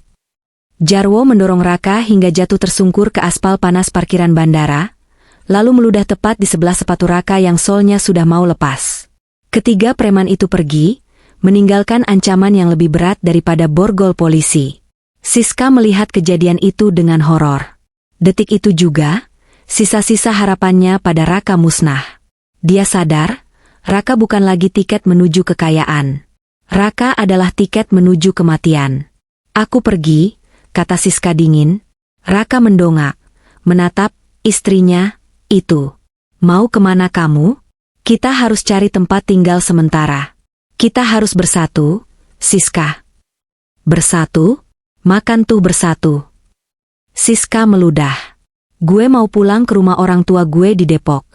Jarwo mendorong Raka hingga jatuh tersungkur ke aspal panas parkiran bandara, lalu meludah tepat di sebelah sepatu Raka yang solnya sudah mau lepas. Ketiga preman itu pergi, meninggalkan ancaman yang lebih berat daripada borgol polisi. Siska melihat kejadian itu dengan horor. Detik itu juga, sisa-sisa harapannya pada Raka musnah. Dia sadar, Raka bukan lagi tiket menuju kekayaan. Raka adalah tiket menuju kematian. Aku pergi, kata Siska dingin. Raka mendongak, menatap istrinya. Itu. Mau kemana kamu? Kita harus cari tempat tinggal sementara. Kita harus bersatu, Siska. Bersatu? Makan tuh bersatu. Siska meludah. Gue mau pulang ke rumah orang tua gue di Depok.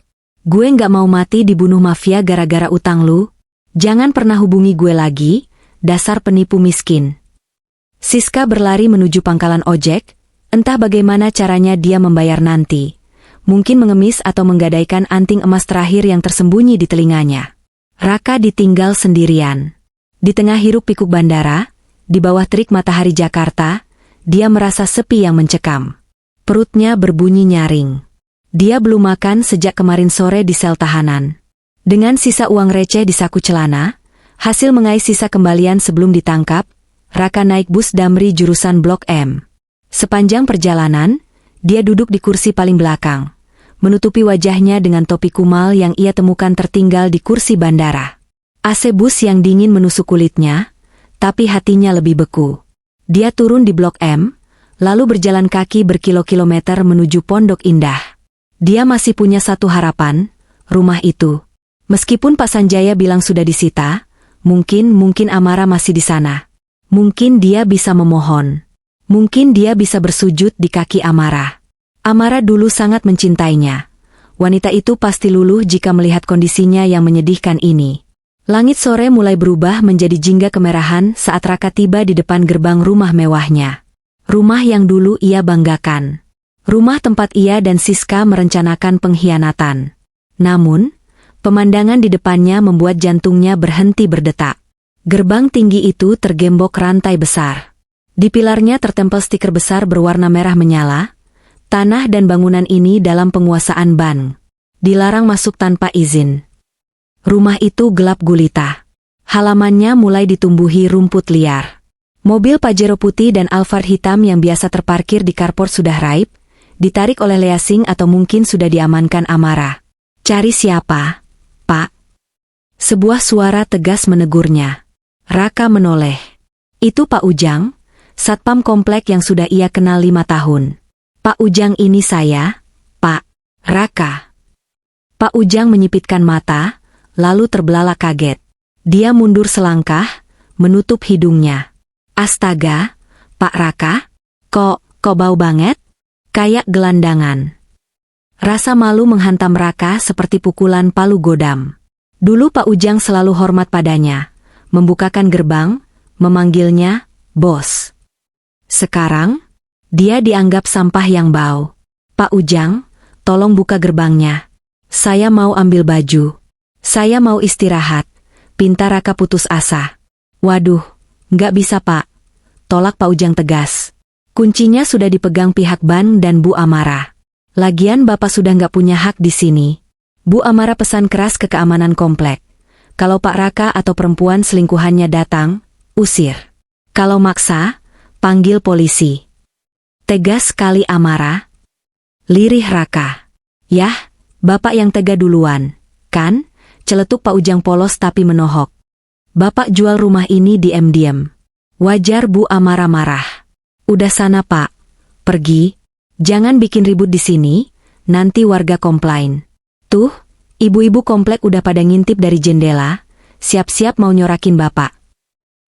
Gue nggak mau mati dibunuh mafia gara-gara utang lu. Jangan pernah hubungi gue lagi, dasar penipu miskin. Siska berlari menuju pangkalan ojek, entah bagaimana caranya dia membayar nanti. Mungkin mengemis atau menggadaikan anting emas terakhir yang tersembunyi di telinganya. Raka ditinggal sendirian. Di tengah hiruk-pikuk bandara, di bawah terik matahari Jakarta, dia merasa sepi yang mencekam. Perutnya berbunyi nyaring. Dia belum makan sejak kemarin sore di sel tahanan. Dengan sisa uang receh di saku celana, hasil mengais sisa kembalian sebelum ditangkap, Raka naik bus Damri jurusan Blok M. Sepanjang perjalanan, dia duduk di kursi paling belakang, menutupi wajahnya dengan topi kumal yang ia temukan tertinggal di kursi bandara. AC bus yang dingin menusuk kulitnya, tapi hatinya lebih beku. Dia turun di Blok M, lalu berjalan kaki berkilo-kilometer menuju Pondok Indah. Dia masih punya satu harapan, rumah itu. Meskipun Pak Sanjaya bilang sudah disita, mungkin Amara masih di sana. Mungkin dia bisa memohon. Mungkin dia bisa bersujud di kaki Amara. Amara dulu sangat mencintainya. Wanita itu pasti luluh jika melihat kondisinya yang menyedihkan ini. Langit sore mulai berubah menjadi jingga kemerahan saat Raka tiba di depan gerbang rumah mewahnya. Rumah yang dulu ia banggakan. Rumah tempat ia dan Siska merencanakan pengkhianatan. Namun, pemandangan di depannya membuat jantungnya berhenti berdetak. Gerbang tinggi itu tergembok rantai besar. Di pilarnya tertempel stiker besar berwarna merah menyala. Tanah dan bangunan ini dalam penguasaan Ban. Dilarang masuk tanpa izin. Rumah itu gelap gulita. Halamannya mulai ditumbuhi rumput liar. Mobil Pajero putih dan Alphard hitam yang biasa terparkir di carport sudah raib, ditarik oleh Lea Singh atau mungkin sudah diamankan Amara. Cari siapa, Pak? Sebuah suara tegas menegurnya. Raka menoleh. Itu Pak Ujang, satpam komplek yang sudah ia kenal 5 tahun. Pak Ujang ini saya, Pak. Raka. Pak Ujang menyipitkan mata, lalu terbelalak kaget. Dia mundur selangkah, menutup hidungnya. Astaga, Pak Raka, kok bau banget? Kayak gelandangan. Rasa malu menghantam Raka seperti pukulan palu godam. Dulu Pak Ujang selalu hormat padanya, membukakan gerbang, memanggilnya, Bos. Sekarang, dia dianggap sampah yang bau. Pak Ujang, tolong buka gerbangnya. Saya mau ambil baju. Saya mau istirahat. Pinta Raka putus asa. Waduh, nggak bisa Pak. Tolak Pak Ujang tegas. Kuncinya sudah dipegang pihak Ban dan Bu Amara. Lagian Bapak sudah nggak punya hak di sini. Bu Amara pesan keras ke keamanan komplek. Kalau Pak Raka atau perempuan selingkuhannya datang, usir. Kalau maksa, panggil polisi. Tegas sekali Amara. Lirih Raka. Yah, Bapak yang tega duluan, kan? Celetuk Pak Ujang polos tapi menohok. Bapak jual rumah ini diam-diam. Wajar Bu Amara marah. Udah sana Pak. Pergi. Jangan bikin ribut di sini, nanti warga komplain. Tuh, ibu-ibu komplek udah pada ngintip dari jendela, siap-siap mau nyorakin Bapak.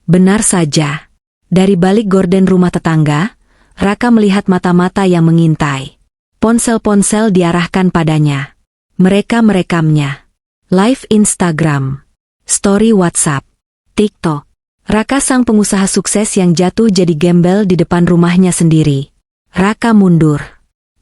Benar saja. Dari balik gorden rumah tetangga, Raka melihat mata-mata yang mengintai. Ponsel-ponsel diarahkan padanya. Mereka merekamnya. Live Instagram, story WhatsApp, TikTok. Raka sang pengusaha sukses yang jatuh jadi gembel di depan rumahnya sendiri. Raka mundur.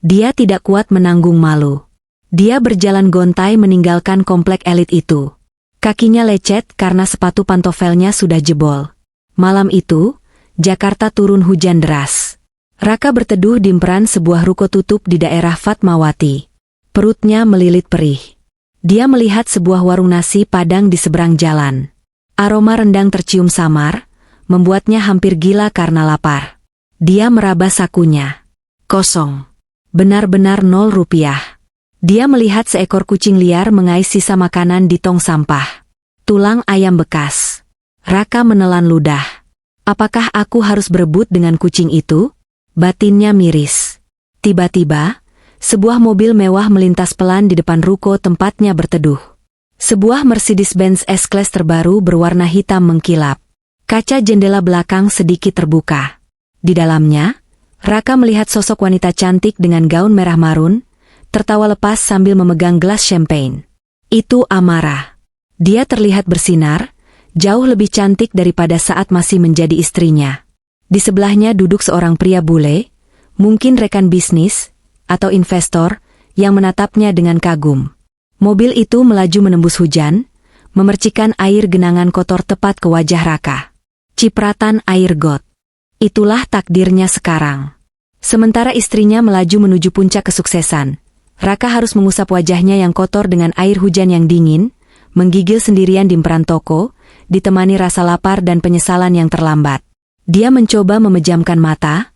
Dia tidak kuat menanggung malu. Dia berjalan gontai meninggalkan komplek elit itu. Kakinya lecet karena sepatu pantofelnya sudah jebol. Malam itu, Jakarta turun hujan deras. Raka berteduh di emperan sebuah ruko tutup di daerah Fatmawati. Perutnya melilit perih. Dia melihat sebuah warung nasi Padang di seberang jalan. Aroma rendang tercium samar, membuatnya hampir gila karena lapar. Dia meraba sakunya. Kosong. Benar-benar 0 rupiah. Dia melihat seekor kucing liar mengais sisa makanan di tong sampah. Tulang ayam bekas. Raka menelan ludah. Apakah aku harus berebut dengan kucing itu? Batinnya miris. Tiba-tiba, sebuah mobil mewah melintas pelan di depan ruko tempatnya berteduh. Sebuah Mercedes-Benz S-Class terbaru berwarna hitam mengkilap. Kaca jendela belakang sedikit terbuka. Di dalamnya, Raka melihat sosok wanita cantik dengan gaun merah marun, tertawa lepas sambil memegang gelas champagne. Itu Amara. Dia terlihat bersinar, jauh lebih cantik daripada saat masih menjadi istrinya. Di sebelahnya duduk seorang pria bule, mungkin rekan bisnis, atau investor, yang menatapnya dengan kagum. Mobil itu melaju menembus hujan, memercikan air genangan kotor tepat ke wajah Raka. Cipratan air got. Itulah takdirnya sekarang. Sementara istrinya melaju menuju puncak kesuksesan, Raka harus mengusap wajahnya yang kotor dengan air hujan yang dingin, menggigil sendirian di emperan toko, ditemani rasa lapar dan penyesalan yang terlambat. Dia mencoba memejamkan mata,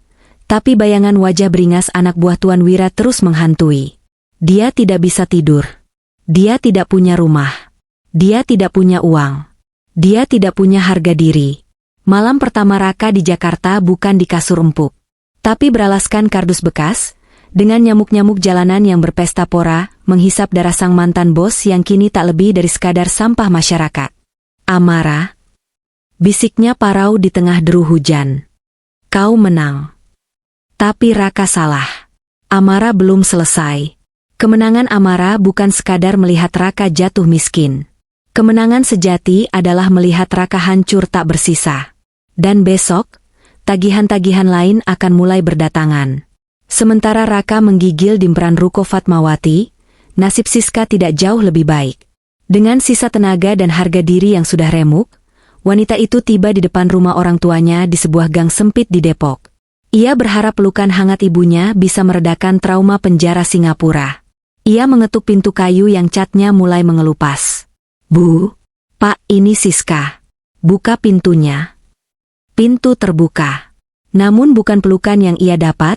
tapi bayangan wajah beringas anak buah Tuan Wira terus menghantui. Dia tidak bisa tidur. Dia tidak punya rumah. Dia tidak punya uang. Dia tidak punya harga diri. Malam pertama Raka di Jakarta bukan di kasur empuk, tapi beralaskan kardus bekas, dengan nyamuk-nyamuk jalanan yang berpesta pora, menghisap darah sang mantan bos yang kini tak lebih dari sekadar sampah masyarakat. Amara, bisiknya Parau di tengah deru hujan. Kau menang. Tapi Raka salah. Amara belum selesai. Kemenangan Amara bukan sekadar melihat Raka jatuh miskin. Kemenangan sejati adalah melihat Raka hancur tak bersisa. Dan besok, tagihan-tagihan lain akan mulai berdatangan. Sementara Raka menggigil di emperan ruko Fatmawati, nasib Siska tidak jauh lebih baik. Dengan sisa tenaga dan harga diri yang sudah remuk, wanita itu tiba di depan rumah orang tuanya di sebuah gang sempit di Depok. Ia berharap pelukan hangat ibunya bisa meredakan trauma penjara Singapura. Ia mengetuk pintu kayu yang catnya mulai mengelupas. Bu, Pak, ini Siska. Buka pintunya. Pintu terbuka. Namun bukan pelukan yang ia dapat,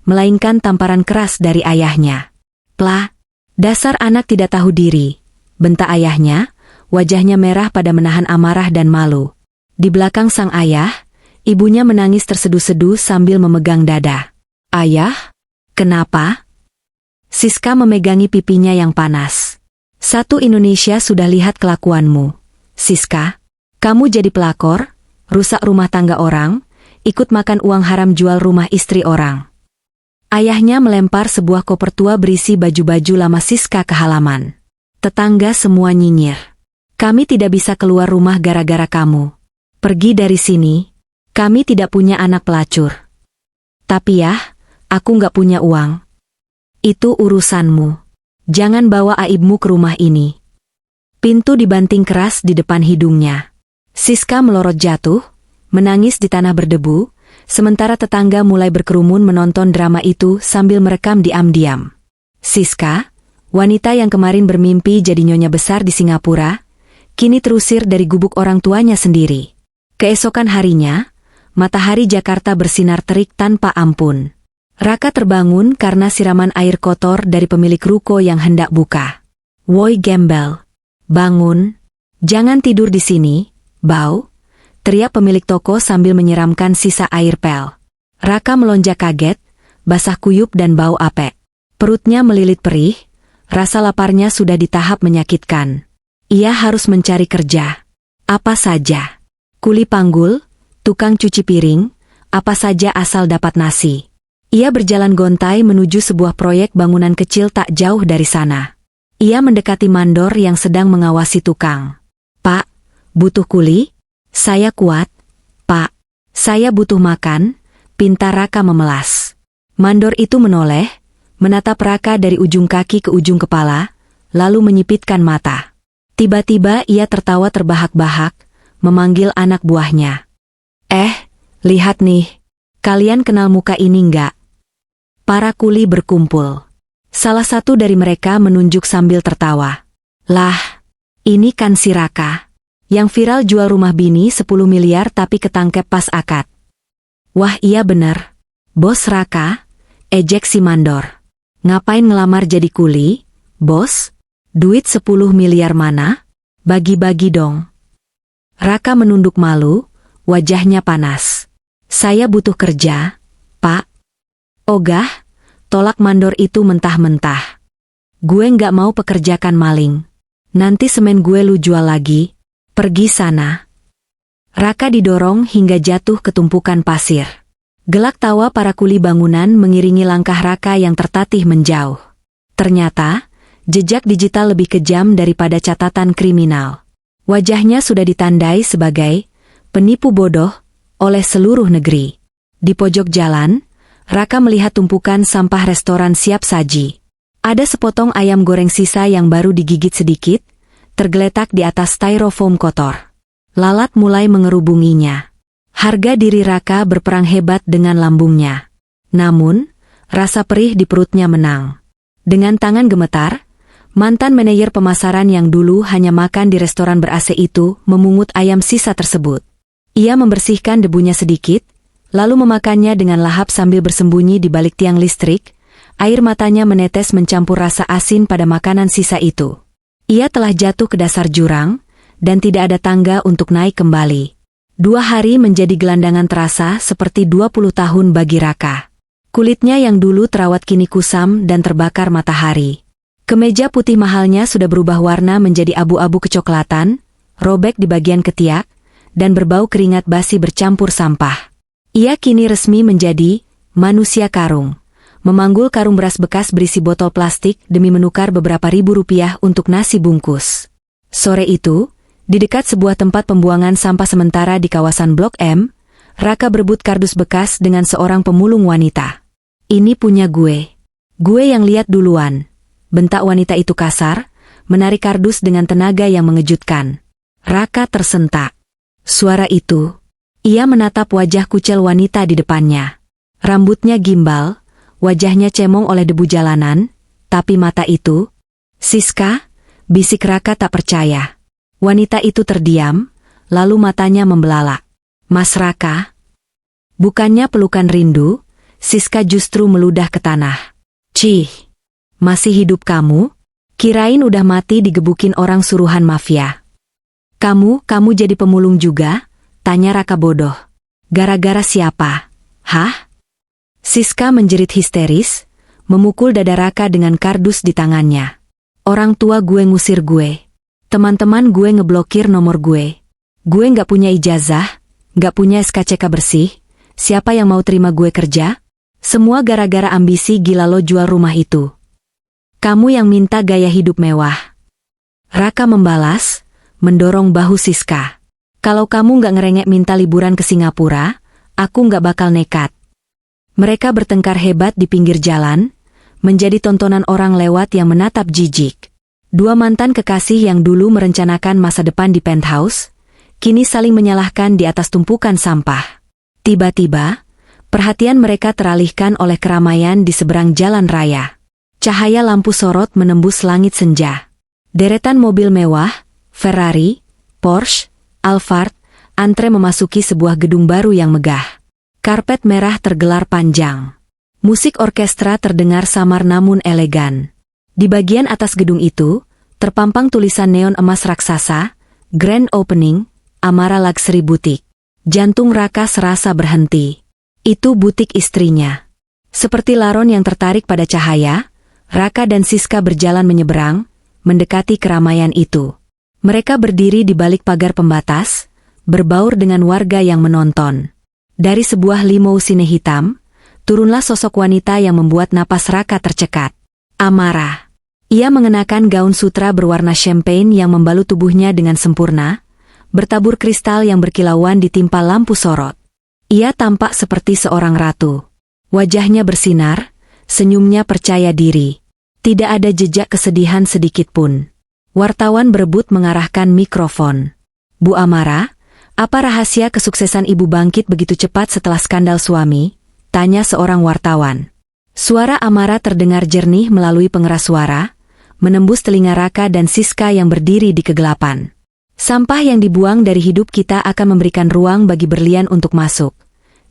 melainkan tamparan keras dari ayahnya. Plah, dasar anak tidak tahu diri, bentak ayahnya, wajahnya merah pada menahan amarah dan malu. Di belakang sang ayah, ibunya menangis terseduh-seduh sambil memegang dada. Ayah, kenapa? Siska memegangi pipinya yang panas. Satu Indonesia sudah lihat kelakuanmu. Siska, kamu jadi pelakor, rusak rumah tangga orang, ikut makan uang haram jual rumah istri orang. Ayahnya melempar sebuah koper tua berisi baju-baju lama Siska ke halaman. Tetangga semua nyinyir. Kami tidak bisa keluar rumah gara-gara kamu. Pergi dari sini, kami tidak punya anak pelacur. Tapi ya, aku nggak punya uang. Itu urusanmu. Jangan bawa aibmu ke rumah ini. Pintu dibanting keras di depan hidungnya. Siska melorot jatuh, menangis di tanah berdebu, sementara tetangga mulai berkerumun menonton drama itu sambil merekam diam-diam. Siska, wanita yang kemarin bermimpi jadi nyonya besar di Singapura, kini terusir dari gubuk orang tuanya sendiri. Keesokan harinya, matahari Jakarta bersinar terik tanpa ampun. Raka terbangun karena siraman air kotor dari pemilik ruko yang hendak buka. Woi gembel, bangun, jangan tidur di sini, bau, teriak pemilik toko sambil menyiramkan sisa air pel. Raka melonjak kaget, basah kuyup dan bau apek. Perutnya melilit perih, rasa laparnya sudah di tahap menyakitkan. Ia harus mencari kerja. Apa saja. Kuli panggul, tukang cuci piring, apa saja asal dapat nasi. Ia berjalan gontai menuju sebuah proyek bangunan kecil tak jauh dari sana. Ia mendekati mandor yang sedang mengawasi tukang. Pak, butuh kuli? Saya kuat. Pak, saya butuh makan, pinta Raka memelas. Mandor itu menoleh, menatap Raka dari ujung kaki ke ujung kepala, lalu menyipitkan mata. Tiba-tiba ia tertawa terbahak-bahak, memanggil anak buahnya. Lihat nih, kalian kenal muka ini enggak? Para kuli berkumpul. Salah satu dari mereka menunjuk sambil tertawa. Lah, ini kan si Raka, yang viral jual rumah bini 10 miliar tapi ketangkep pas akad. Wah iya bener, bos Raka, ejek si mandor. Ngapain ngelamar jadi kuli, bos? Duit 10 miliar mana? Bagi-bagi dong. Raka menunduk malu, wajahnya panas. Saya butuh kerja, Pak. Ogah, tolak mandor itu mentah-mentah. Gue nggak mau pekerjakan maling. Nanti semen gue lu jual lagi. Pergi sana. Raka didorong hingga jatuh ke tumpukan pasir. Gelak tawa para kuli bangunan mengiringi langkah Raka yang tertatih menjauh. Ternyata, jejak digital lebih kejam daripada catatan kriminal. Wajahnya sudah ditandai sebagai penipu bodoh oleh seluruh negeri. Di pojok jalan, Raka melihat tumpukan sampah restoran siap saji. Ada sepotong ayam goreng sisa yang baru digigit sedikit, tergeletak di atas styrofoam kotor. Lalat mulai mengerubunginya. Harga diri Raka berperang hebat dengan lambungnya. Namun, rasa perih di perutnya menang. Dengan tangan gemetar, mantan manajer pemasaran yang dulu hanya makan di restoran ber-AC itu memungut ayam sisa tersebut. Ia membersihkan debunya sedikit, lalu memakannya dengan lahap sambil bersembunyi di balik tiang listrik. Air matanya menetes mencampur rasa asin pada makanan sisa itu. Ia telah jatuh ke dasar jurang, dan tidak ada tangga untuk naik kembali. 2 hari menjadi gelandangan terasa seperti 20 tahun bagi Raka. Kulitnya yang dulu terawat kini kusam dan terbakar matahari. Kemeja putih mahalnya sudah berubah warna menjadi abu-abu kecoklatan, robek di bagian ketiak, dan berbau keringat basi bercampur sampah. Ia kini resmi menjadi manusia karung. Memanggul karung beras bekas berisi botol plastik demi menukar beberapa ribu rupiah untuk nasi bungkus. Sore itu, di dekat sebuah tempat pembuangan sampah sementara di kawasan Blok M, Raka berebut kardus bekas dengan seorang pemulung wanita. "Ini punya gue. Gue yang lihat duluan," bentak wanita itu kasar, menarik kardus dengan tenaga yang mengejutkan. Raka tersentak. Suara itu, ia menatap wajah kucel wanita di depannya. Rambutnya gimbal, wajahnya cemong oleh debu jalanan, tapi mata itu, "Siska?" bisik Raka tak percaya. Wanita itu terdiam, lalu matanya membelalak. "Mas Raka?" Bukannya pelukan rindu, Siska justru meludah ke tanah. "Cih, masih hidup kamu? Kirain udah mati digebukin orang suruhan mafia." Kamu jadi pemulung juga?" tanya Raka bodoh. "Gara-gara siapa? Hah?" Siska menjerit histeris, memukul dada Raka dengan kardus di tangannya. "Orang tua gue ngusir gue. Teman-teman gue ngeblokir nomor gue. Gue nggak punya ijazah, nggak punya SKCK bersih. Siapa yang mau terima gue kerja? Semua gara-gara ambisi gila lo jual rumah itu. Kamu yang minta gaya hidup mewah." Raka membalas, mendorong bahu Siska. "Kalau kamu nggak ngerengek minta liburan ke Singapura, aku nggak bakal nekat." Mereka bertengkar hebat di pinggir jalan, menjadi tontonan orang lewat yang menatap jijik. 2 mantan kekasih yang dulu merencanakan masa depan di penthouse, kini saling menyalahkan di atas tumpukan sampah. Tiba-tiba, perhatian mereka teralihkan oleh keramaian di seberang jalan raya. Cahaya lampu sorot menembus langit senja. Deretan mobil mewah, Ferrari, Porsche, Alphard, antre memasuki sebuah gedung baru yang megah. Karpet merah tergelar panjang. Musik orkestra terdengar samar namun elegan. Di bagian atas gedung itu, terpampang tulisan neon emas raksasa, Grand Opening, Amara Luxury Boutique. Jantung Raka serasa berhenti. Itu butik istrinya. Seperti laron yang tertarik pada cahaya, Raka dan Siska berjalan menyeberang, mendekati keramaian itu. Mereka berdiri di balik pagar pembatas, berbaur dengan warga yang menonton. Dari sebuah limousine hitam, turunlah sosok wanita yang membuat napas Raka tercekat. Amara. Ia mengenakan gaun sutra berwarna champagne yang membalut tubuhnya dengan sempurna, bertabur kristal yang berkilauan ditimpa lampu sorot. Ia tampak seperti seorang ratu. Wajahnya bersinar, senyumnya percaya diri. Tidak ada jejak kesedihan sedikit pun. Wartawan berebut mengarahkan mikrofon. "Bu Amara, apa rahasia kesuksesan ibu bangkit begitu cepat setelah skandal suami?" tanya seorang wartawan. Suara Amara terdengar jernih melalui pengeras suara, menembus telinga Raka dan Siska yang berdiri di kegelapan. "Sampah yang dibuang dari hidup kita akan memberikan ruang bagi berlian untuk masuk,"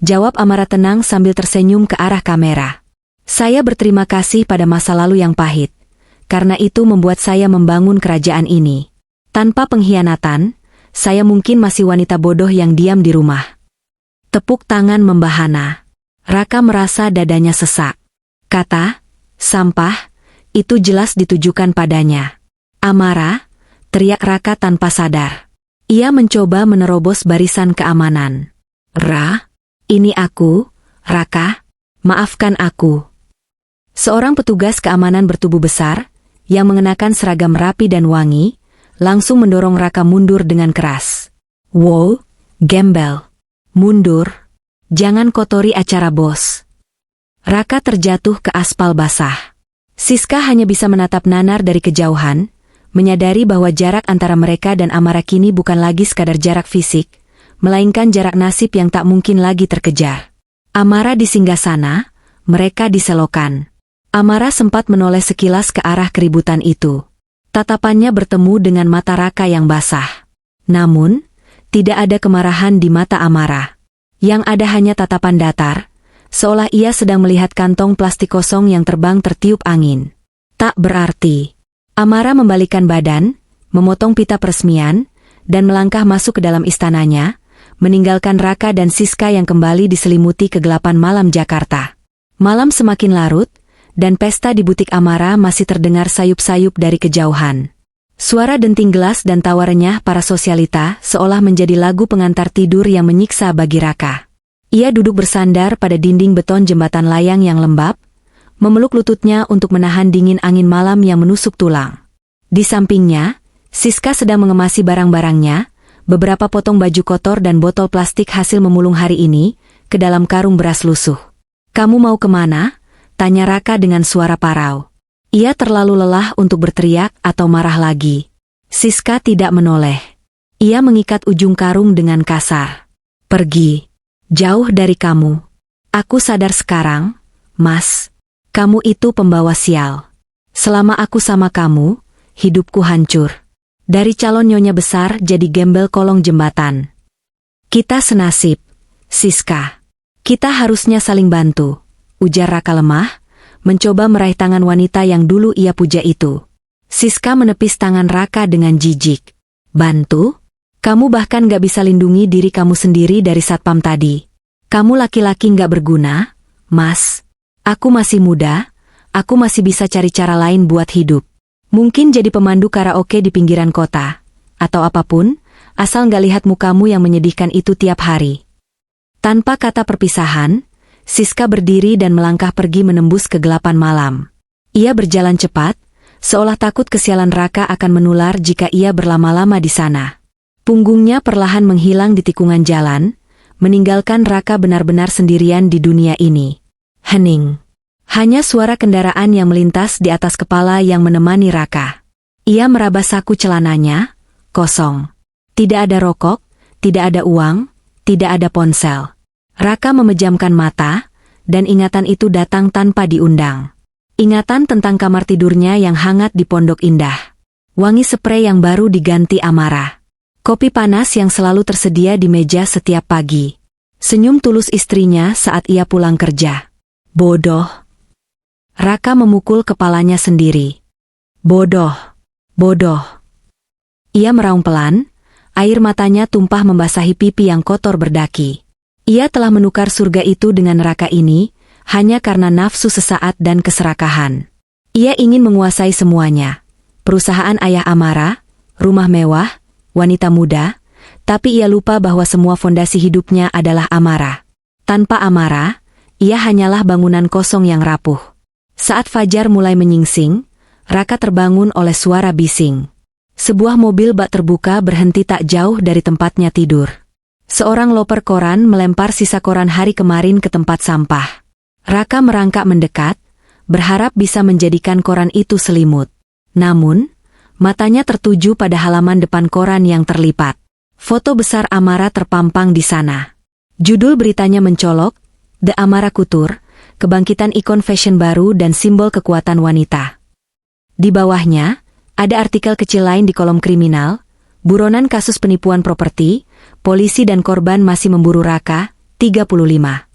jawab Amara tenang sambil tersenyum ke arah kamera. "Saya berterima kasih pada masa lalu yang pahit, karena itu membuat saya membangun kerajaan ini. Tanpa pengkhianatan, saya mungkin masih wanita bodoh yang diam di rumah." Tepuk tangan membahana. Raka merasa dadanya sesak. Kata, "sampah," itu jelas ditujukan padanya. "Amara," teriak Raka tanpa sadar. Ia mencoba menerobos barisan keamanan. Ini aku, Raka. Maafkan aku." Seorang petugas keamanan bertubuh besar, yang mengenakan seragam rapi dan wangi, langsung mendorong Raka mundur dengan keras. "Wow, gembel. Mundur. Jangan kotori acara bos." Raka terjatuh ke aspal basah. Siska hanya bisa menatap nanar dari kejauhan, menyadari bahwa jarak antara mereka dan Amara kini bukan lagi sekadar jarak fisik, melainkan jarak nasib yang tak mungkin lagi terkejar. Amara di singgasana, mereka di selokan. Amara sempat menoleh sekilas ke arah keributan itu. Tatapannya bertemu dengan mata Raka yang basah. Namun, tidak ada kemarahan di mata Amara. Yang ada hanya tatapan datar, seolah ia sedang melihat kantong plastik kosong yang terbang tertiup angin. Tak berarti. Amara membalikkan badan, memotong pita peresmian, dan melangkah masuk ke dalam istananya, meninggalkan Raka dan Siska yang kembali diselimuti kegelapan malam Jakarta. Malam semakin larut, dan pesta di butik Amara masih terdengar sayup-sayup dari kejauhan. Suara denting gelas dan tawa renyah para sosialita seolah menjadi lagu pengantar tidur yang menyiksa bagi Raka. Ia duduk bersandar pada dinding beton jembatan layang yang lembab, memeluk lututnya untuk menahan dingin angin malam yang menusuk tulang. Di sampingnya, Siska sedang mengemasi barang-barangnya, beberapa potong baju kotor dan botol plastik hasil memulung hari ini, ke dalam karung beras lusuh. "Kamu mau kemana?" tanya Raka dengan suara parau. Ia terlalu lelah untuk berteriak atau marah lagi. Siska tidak menoleh. Ia mengikat ujung karung dengan kasar. "Pergi. Jauh dari kamu. Aku sadar sekarang, Mas. Kamu itu pembawa sial. Selama aku sama kamu, hidupku hancur. Dari calon nyonya besar jadi gembel kolong jembatan. Kita senasib, Siska. Kita harusnya saling bantu," ujar Raka lemah, mencoba meraih tangan wanita yang dulu ia puja itu. Siska menepis tangan Raka dengan jijik. "Bantu? Kamu bahkan gak bisa lindungi diri kamu sendiri dari satpam tadi. Kamu laki-laki gak berguna, Mas. Aku masih muda, aku masih bisa cari cara lain buat hidup. Mungkin jadi pemandu karaoke di pinggiran kota, atau apapun, asal gak lihat mukamu yang menyedihkan itu tiap hari." Tanpa kata perpisahan, Siska berdiri dan melangkah pergi menembus kegelapan malam. Ia berjalan cepat, seolah takut kesialan Raka akan menular jika ia berlama-lama di sana. Punggungnya perlahan menghilang di tikungan jalan, meninggalkan Raka benar-benar sendirian di dunia ini. Hening. Hanya suara kendaraan yang melintas di atas kepala yang menemani Raka. Ia meraba saku celananya, kosong. Tidak ada rokok, tidak ada uang, tidak ada ponsel. Raka memejamkan mata, dan ingatan itu datang tanpa diundang. Ingatan tentang kamar tidurnya yang hangat di Pondok Indah. Wangi sprei yang baru diganti Amara. Kopi panas yang selalu tersedia di meja setiap pagi. Senyum tulus istrinya saat ia pulang kerja. Bodoh. Raka memukul kepalanya sendiri. Bodoh. Bodoh. Ia meraung pelan, air matanya tumpah membasahi pipi yang kotor berdaki. Ia telah menukar surga itu dengan neraka ini, hanya karena nafsu sesaat dan keserakahan. Ia ingin menguasai semuanya. Perusahaan ayah Amara, rumah mewah, wanita muda, tapi ia lupa bahwa semua fondasi hidupnya adalah Amara. Tanpa Amara, ia hanyalah bangunan kosong yang rapuh. Saat fajar mulai menyingsing, Raka terbangun oleh suara bising. Sebuah mobil bak terbuka berhenti tak jauh dari tempatnya tidur. Seorang loper koran melempar sisa koran hari kemarin ke tempat sampah. Raka merangkak mendekat, berharap bisa menjadikan koran itu selimut. Namun, matanya tertuju pada halaman depan koran yang terlipat. Foto besar Amara terpampang di sana. Judul beritanya mencolok, The Amara Couture, kebangkitan ikon fashion baru dan simbol kekuatan wanita. Di bawahnya, ada artikel kecil lain di kolom kriminal, buronan kasus penipuan properti, polisi dan korban masih memburu Raka, 35.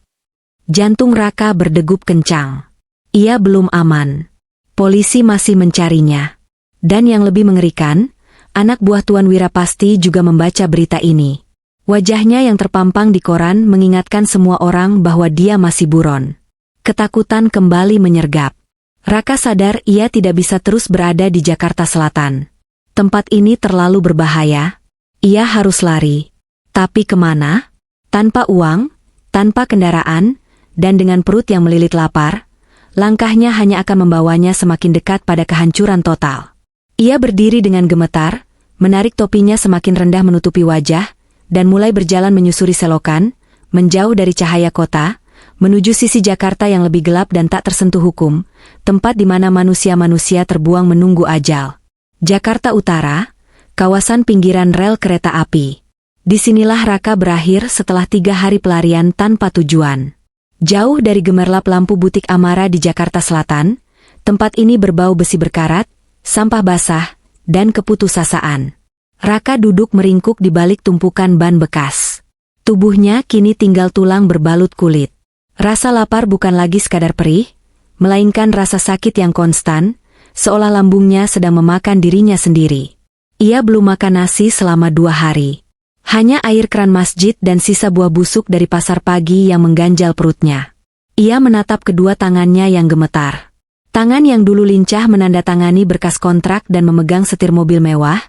Jantung Raka berdegup kencang. Ia belum aman. Polisi masih mencarinya. Dan yang lebih mengerikan, anak buah Tuan Wirapasti juga membaca berita ini. Wajahnya yang terpampang di koran mengingatkan semua orang bahwa dia masih buron. Ketakutan kembali menyergap. Raka sadar ia tidak bisa terus berada di Jakarta Selatan. Tempat ini terlalu berbahaya. Ia harus lari. Tapi kemana? Tanpa uang, tanpa kendaraan, dan dengan perut yang melilit lapar, langkahnya hanya akan membawanya semakin dekat pada kehancuran total. Ia berdiri dengan gemetar, menarik topinya semakin rendah menutupi wajah, dan mulai berjalan menyusuri selokan, menjauh dari cahaya kota, menuju sisi Jakarta yang lebih gelap dan tak tersentuh hukum, tempat di mana manusia-manusia terbuang menunggu ajal. Jakarta Utara, kawasan pinggiran rel kereta api. Disinilah Raka berakhir setelah 3 hari pelarian tanpa tujuan. Jauh dari gemerlap lampu butik Amara di Jakarta Selatan, tempat ini berbau besi berkarat, sampah basah, dan keputusasaan. Raka duduk meringkuk di balik tumpukan ban bekas. Tubuhnya kini tinggal tulang berbalut kulit. Rasa lapar bukan lagi sekadar perih, melainkan rasa sakit yang konstan, seolah lambungnya sedang memakan dirinya sendiri. Ia belum makan nasi selama 2 hari. Hanya air keran masjid dan sisa buah busuk dari pasar pagi yang mengganjal perutnya. Ia menatap kedua tangannya yang gemetar. Tangan yang dulu lincah menandatangani berkas kontrak dan memegang setir mobil mewah,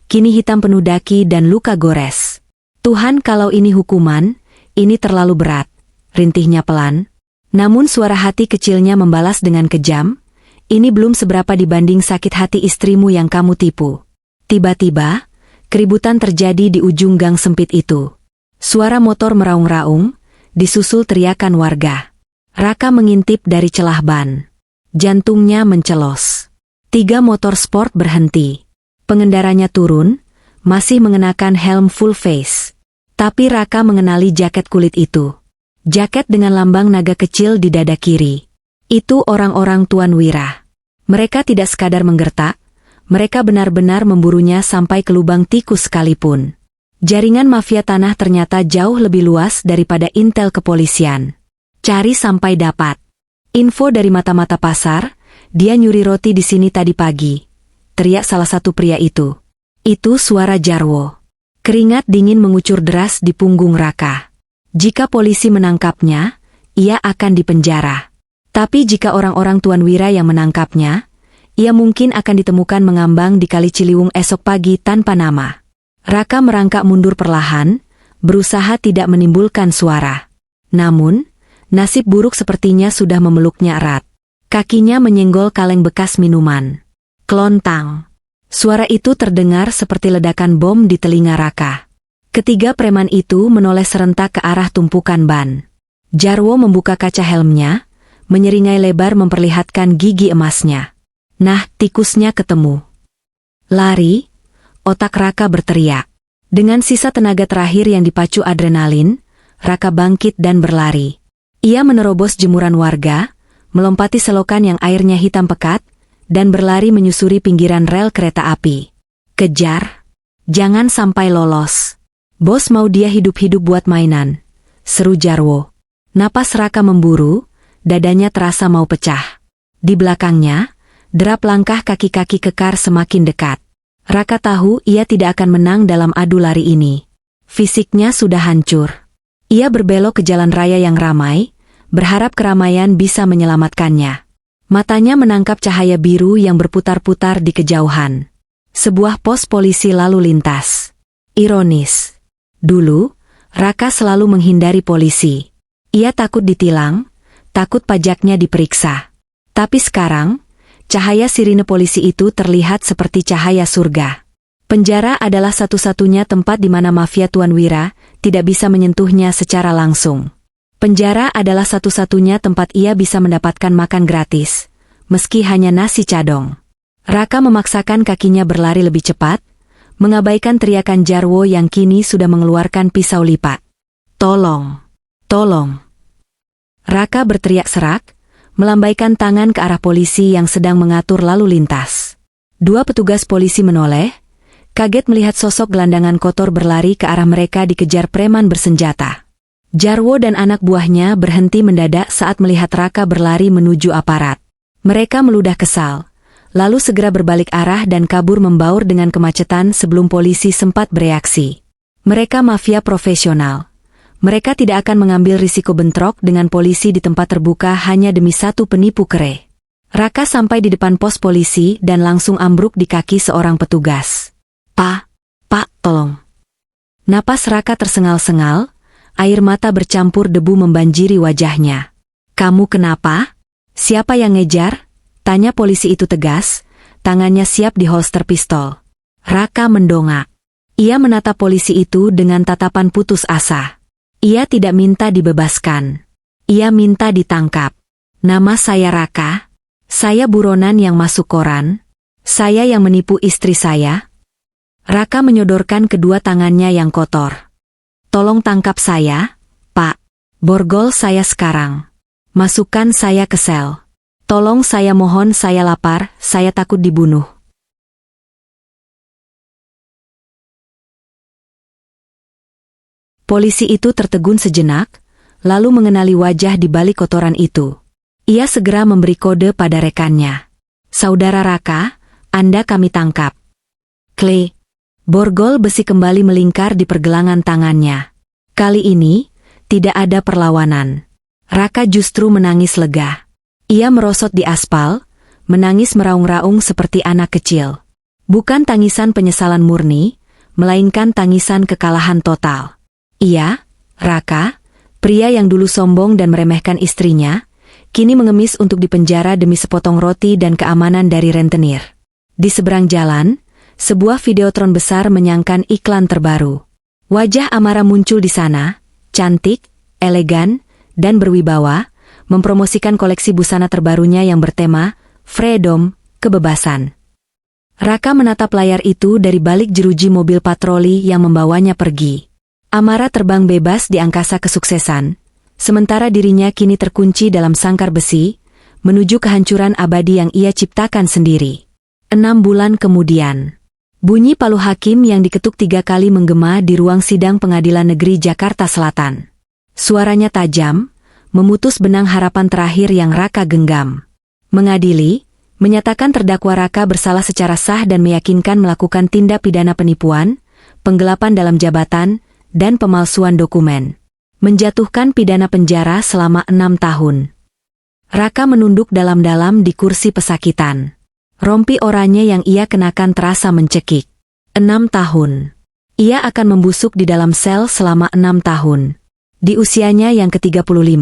kini hitam penuh daki dan luka gores. Tuhan, kalau ini hukuman, ini terlalu berat, rintihnya pelan. Namun suara hati kecilnya membalas dengan kejam, ini belum seberapa dibanding sakit hati istrimu yang kamu tipu. Tiba-tiba, keributan terjadi di ujung gang sempit itu. Suara motor meraung-raung, disusul teriakan warga. Raka mengintip dari celah ban. Jantungnya mencelos. 3 motor sport berhenti. Pengendaranya turun, masih mengenakan helm full face. Tapi Raka mengenali jaket kulit itu. Jaket dengan lambang naga kecil di dada kiri. Itu orang-orang Tuan Wira. Mereka tidak sekadar menggertak, mereka benar-benar memburunya sampai ke lubang tikus sekalipun. Jaringan mafia tanah ternyata jauh lebih luas daripada intel kepolisian. Cari sampai dapat. Info dari mata-mata pasar, dia nyuri roti di sini tadi pagi. Teriak salah satu pria itu. Itu suara Jarwo. Keringat dingin mengucur deras di punggung Raka. Jika polisi menangkapnya, ia akan dipenjara. Tapi jika orang-orang Tuan Wira yang menangkapnya, ia mungkin akan ditemukan mengambang di Kali Ciliwung esok pagi tanpa nama. Raka merangkak mundur perlahan, berusaha tidak menimbulkan suara. Namun, nasib buruk sepertinya sudah memeluknya erat. Kakinya menyenggol kaleng bekas minuman. Klontang. Suara itu terdengar seperti ledakan bom di telinga Raka. Ketiga preman itu menoleh serentak ke arah tumpukan ban. Jarwo membuka kaca helmnya, menyeringai lebar memperlihatkan gigi emasnya. Nah, tikusnya ketemu. Lari, otak Raka berteriak. Dengan sisa tenaga terakhir yang dipacu adrenalin, Raka bangkit dan berlari. Ia menerobos jemuran warga, melompati selokan yang airnya hitam pekat, dan berlari menyusuri pinggiran rel kereta api. Kejar! Jangan sampai lolos. Bos mau dia hidup-hidup buat mainan, seru Jarwo. Napas Raka memburu, dadanya terasa mau pecah. Di belakangnya, derap langkah kaki-kaki kekar semakin dekat. Raka tahu ia tidak akan menang dalam adu lari ini. Fisiknya sudah hancur. Ia berbelok ke jalan raya yang ramai, berharap keramaian bisa menyelamatkannya. Matanya menangkap cahaya biru yang berputar-putar di kejauhan. Sebuah pos polisi lalu lintas. Ironis. Dulu, Raka selalu menghindari polisi. Ia takut ditilang, takut pajaknya diperiksa. Tapi sekarang, cahaya sirine polisi itu terlihat seperti cahaya surga. Penjara adalah satu-satunya tempat di mana mafia Tuan Wira tidak bisa menyentuhnya secara langsung. Penjara adalah satu-satunya tempat ia bisa mendapatkan makan gratis, meski hanya nasi cadong. Raka memaksakan kakinya berlari lebih cepat, mengabaikan teriakan Jarwo yang kini sudah mengeluarkan pisau lipat. Tolong! Tolong! Raka berteriak serak, melambaikan tangan ke arah polisi yang sedang mengatur lalu lintas. 2 petugas polisi menoleh, kaget melihat sosok gelandangan kotor berlari ke arah mereka dikejar preman bersenjata. Jarwo dan anak buahnya berhenti mendadak saat melihat Raka berlari menuju aparat. Mereka meludah kesal, lalu segera berbalik arah dan kabur membaur dengan kemacetan sebelum polisi sempat bereaksi. Mereka mafia profesional. Mereka tidak akan mengambil risiko bentrok dengan polisi di tempat terbuka hanya demi satu penipu kere. Raka sampai di depan pos polisi dan langsung ambruk di kaki seorang petugas. Pak, tolong. Napas Raka tersengal-sengal, air mata bercampur debu membanjiri wajahnya. Kamu kenapa? Siapa yang ngejar? Tanya polisi itu tegas, tangannya siap di holster pistol. Raka mendongak. Ia menatap polisi itu dengan tatapan putus asa. Ia tidak minta dibebaskan. Ia minta ditangkap. Nama saya Raka. Saya buronan yang masuk koran. Saya yang menipu istri saya? Raka menyodorkan kedua tangannya yang kotor. Tolong tangkap saya, Pak. Borgol saya sekarang. Masukkan saya ke sel. Tolong saya mohon, saya lapar, saya takut dibunuh. Polisi itu tertegun sejenak, lalu mengenali wajah di balik kotoran itu. Ia segera memberi kode pada rekannya. Saudara Raka, Anda kami tangkap. Clay. Borgol besi kembali melingkar di pergelangan tangannya. Kali ini, tidak ada perlawanan. Raka justru menangis lega. Ia merosot di aspal, menangis meraung-raung seperti anak kecil. Bukan tangisan penyesalan murni, melainkan tangisan kekalahan total. Ia, Raka, pria yang dulu sombong dan meremehkan istrinya, kini mengemis untuk dipenjara demi sepotong roti dan keamanan dari rentenir. Di seberang jalan, sebuah videotron besar menyangkan iklan terbaru. Wajah Amara muncul di sana, cantik, elegan, dan berwibawa, mempromosikan koleksi busana terbarunya yang bertema Freedom, kebebasan. Raka menatap layar itu dari balik jeruji mobil patroli yang membawanya pergi. Amara terbang bebas di angkasa kesuksesan, sementara dirinya kini terkunci dalam sangkar besi, menuju kehancuran abadi yang ia ciptakan sendiri. 6 bulan kemudian, bunyi palu hakim yang diketuk 3 kali menggema di ruang sidang Pengadilan Negeri Jakarta Selatan. Suaranya tajam, memutus benang harapan terakhir yang Raka genggam. Mengadili, menyatakan terdakwa Raka bersalah secara sah dan meyakinkan melakukan tindak pidana penipuan, penggelapan dalam jabatan, dan pemalsuan dokumen. Menjatuhkan pidana penjara selama 6 tahun. Raka menunduk dalam-dalam di kursi pesakitan. Rompi oranye yang ia kenakan terasa mencekik. 6 tahun. Ia akan membusuk di dalam sel selama 6 tahun. Di usianya yang ke-35,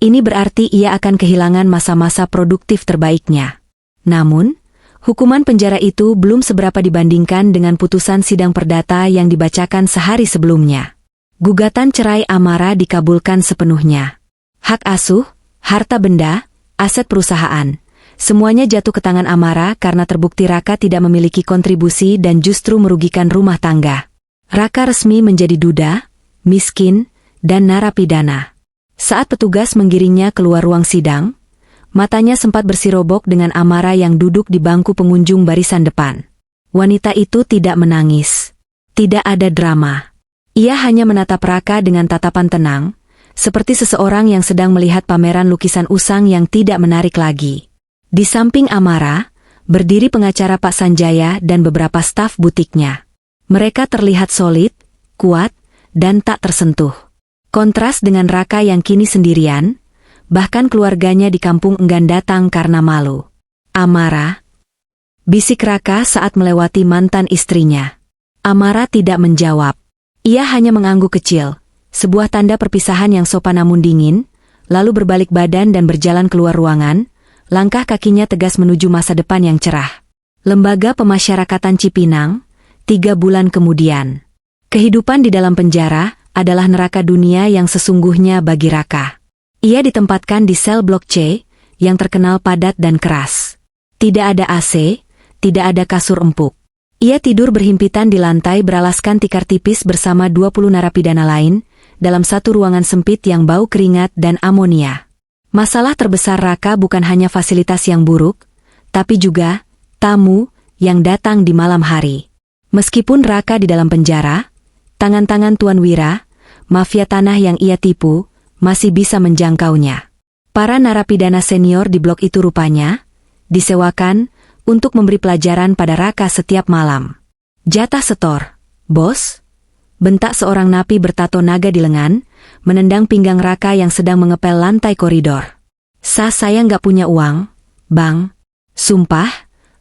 ini berarti ia akan kehilangan masa-masa produktif terbaiknya. Namun, hukuman penjara itu belum seberapa dibandingkan dengan putusan sidang perdata yang dibacakan sehari sebelumnya. Gugatan cerai Amara dikabulkan sepenuhnya. Hak asuh, harta benda, aset perusahaan, semuanya jatuh ke tangan Amara karena terbukti Raka tidak memiliki kontribusi dan justru merugikan rumah tangga. Raka resmi menjadi duda, miskin, dan narapidana. Saat petugas menggiringnya keluar ruang sidang, matanya sempat bersirobok dengan Amara yang duduk di bangku pengunjung barisan depan. Wanita itu tidak menangis. Tidak ada drama. Ia hanya menatap Raka dengan tatapan tenang, seperti seseorang yang sedang melihat pameran lukisan usang yang tidak menarik lagi. Di samping Amara, berdiri pengacara Pak Sanjaya dan beberapa staf butiknya. Mereka terlihat solid, kuat, dan tak tersentuh. Kontras dengan Raka yang kini sendirian, bahkan keluarganya di kampung enggan datang karena malu. Amara, bisik Raka saat melewati mantan istrinya. Amara tidak menjawab. Ia hanya mengangguk kecil, sebuah tanda perpisahan yang sopan namun dingin, lalu berbalik badan dan berjalan keluar ruangan, langkah kakinya tegas menuju masa depan yang cerah. Lembaga Pemasyarakatan Cipinang, 3 bulan kemudian. Kehidupan di dalam penjara adalah neraka dunia yang sesungguhnya bagi Raka. Ia ditempatkan di sel blok C, yang terkenal padat dan keras. Tidak ada AC, tidak ada kasur empuk. Ia tidur berhimpitan di lantai beralaskan tikar tipis bersama 20 narapidana lain, dalam satu ruangan sempit yang bau keringat dan amonia. Masalah terbesar Raka bukan hanya fasilitas yang buruk, tapi juga tamu yang datang di malam hari. Meskipun Raka di dalam penjara, tangan-tangan Tuan Wira, mafia tanah yang ia tipu, masih bisa menjangkaunya. Para narapidana senior di blok itu rupanya disewakan untuk memberi pelajaran pada Raka setiap malam. Jatah setor, bos? Bentak seorang napi bertato naga di lengan, menendang pinggang Raka yang sedang mengepel lantai koridor. Saya nggak punya uang, bang. Sumpah,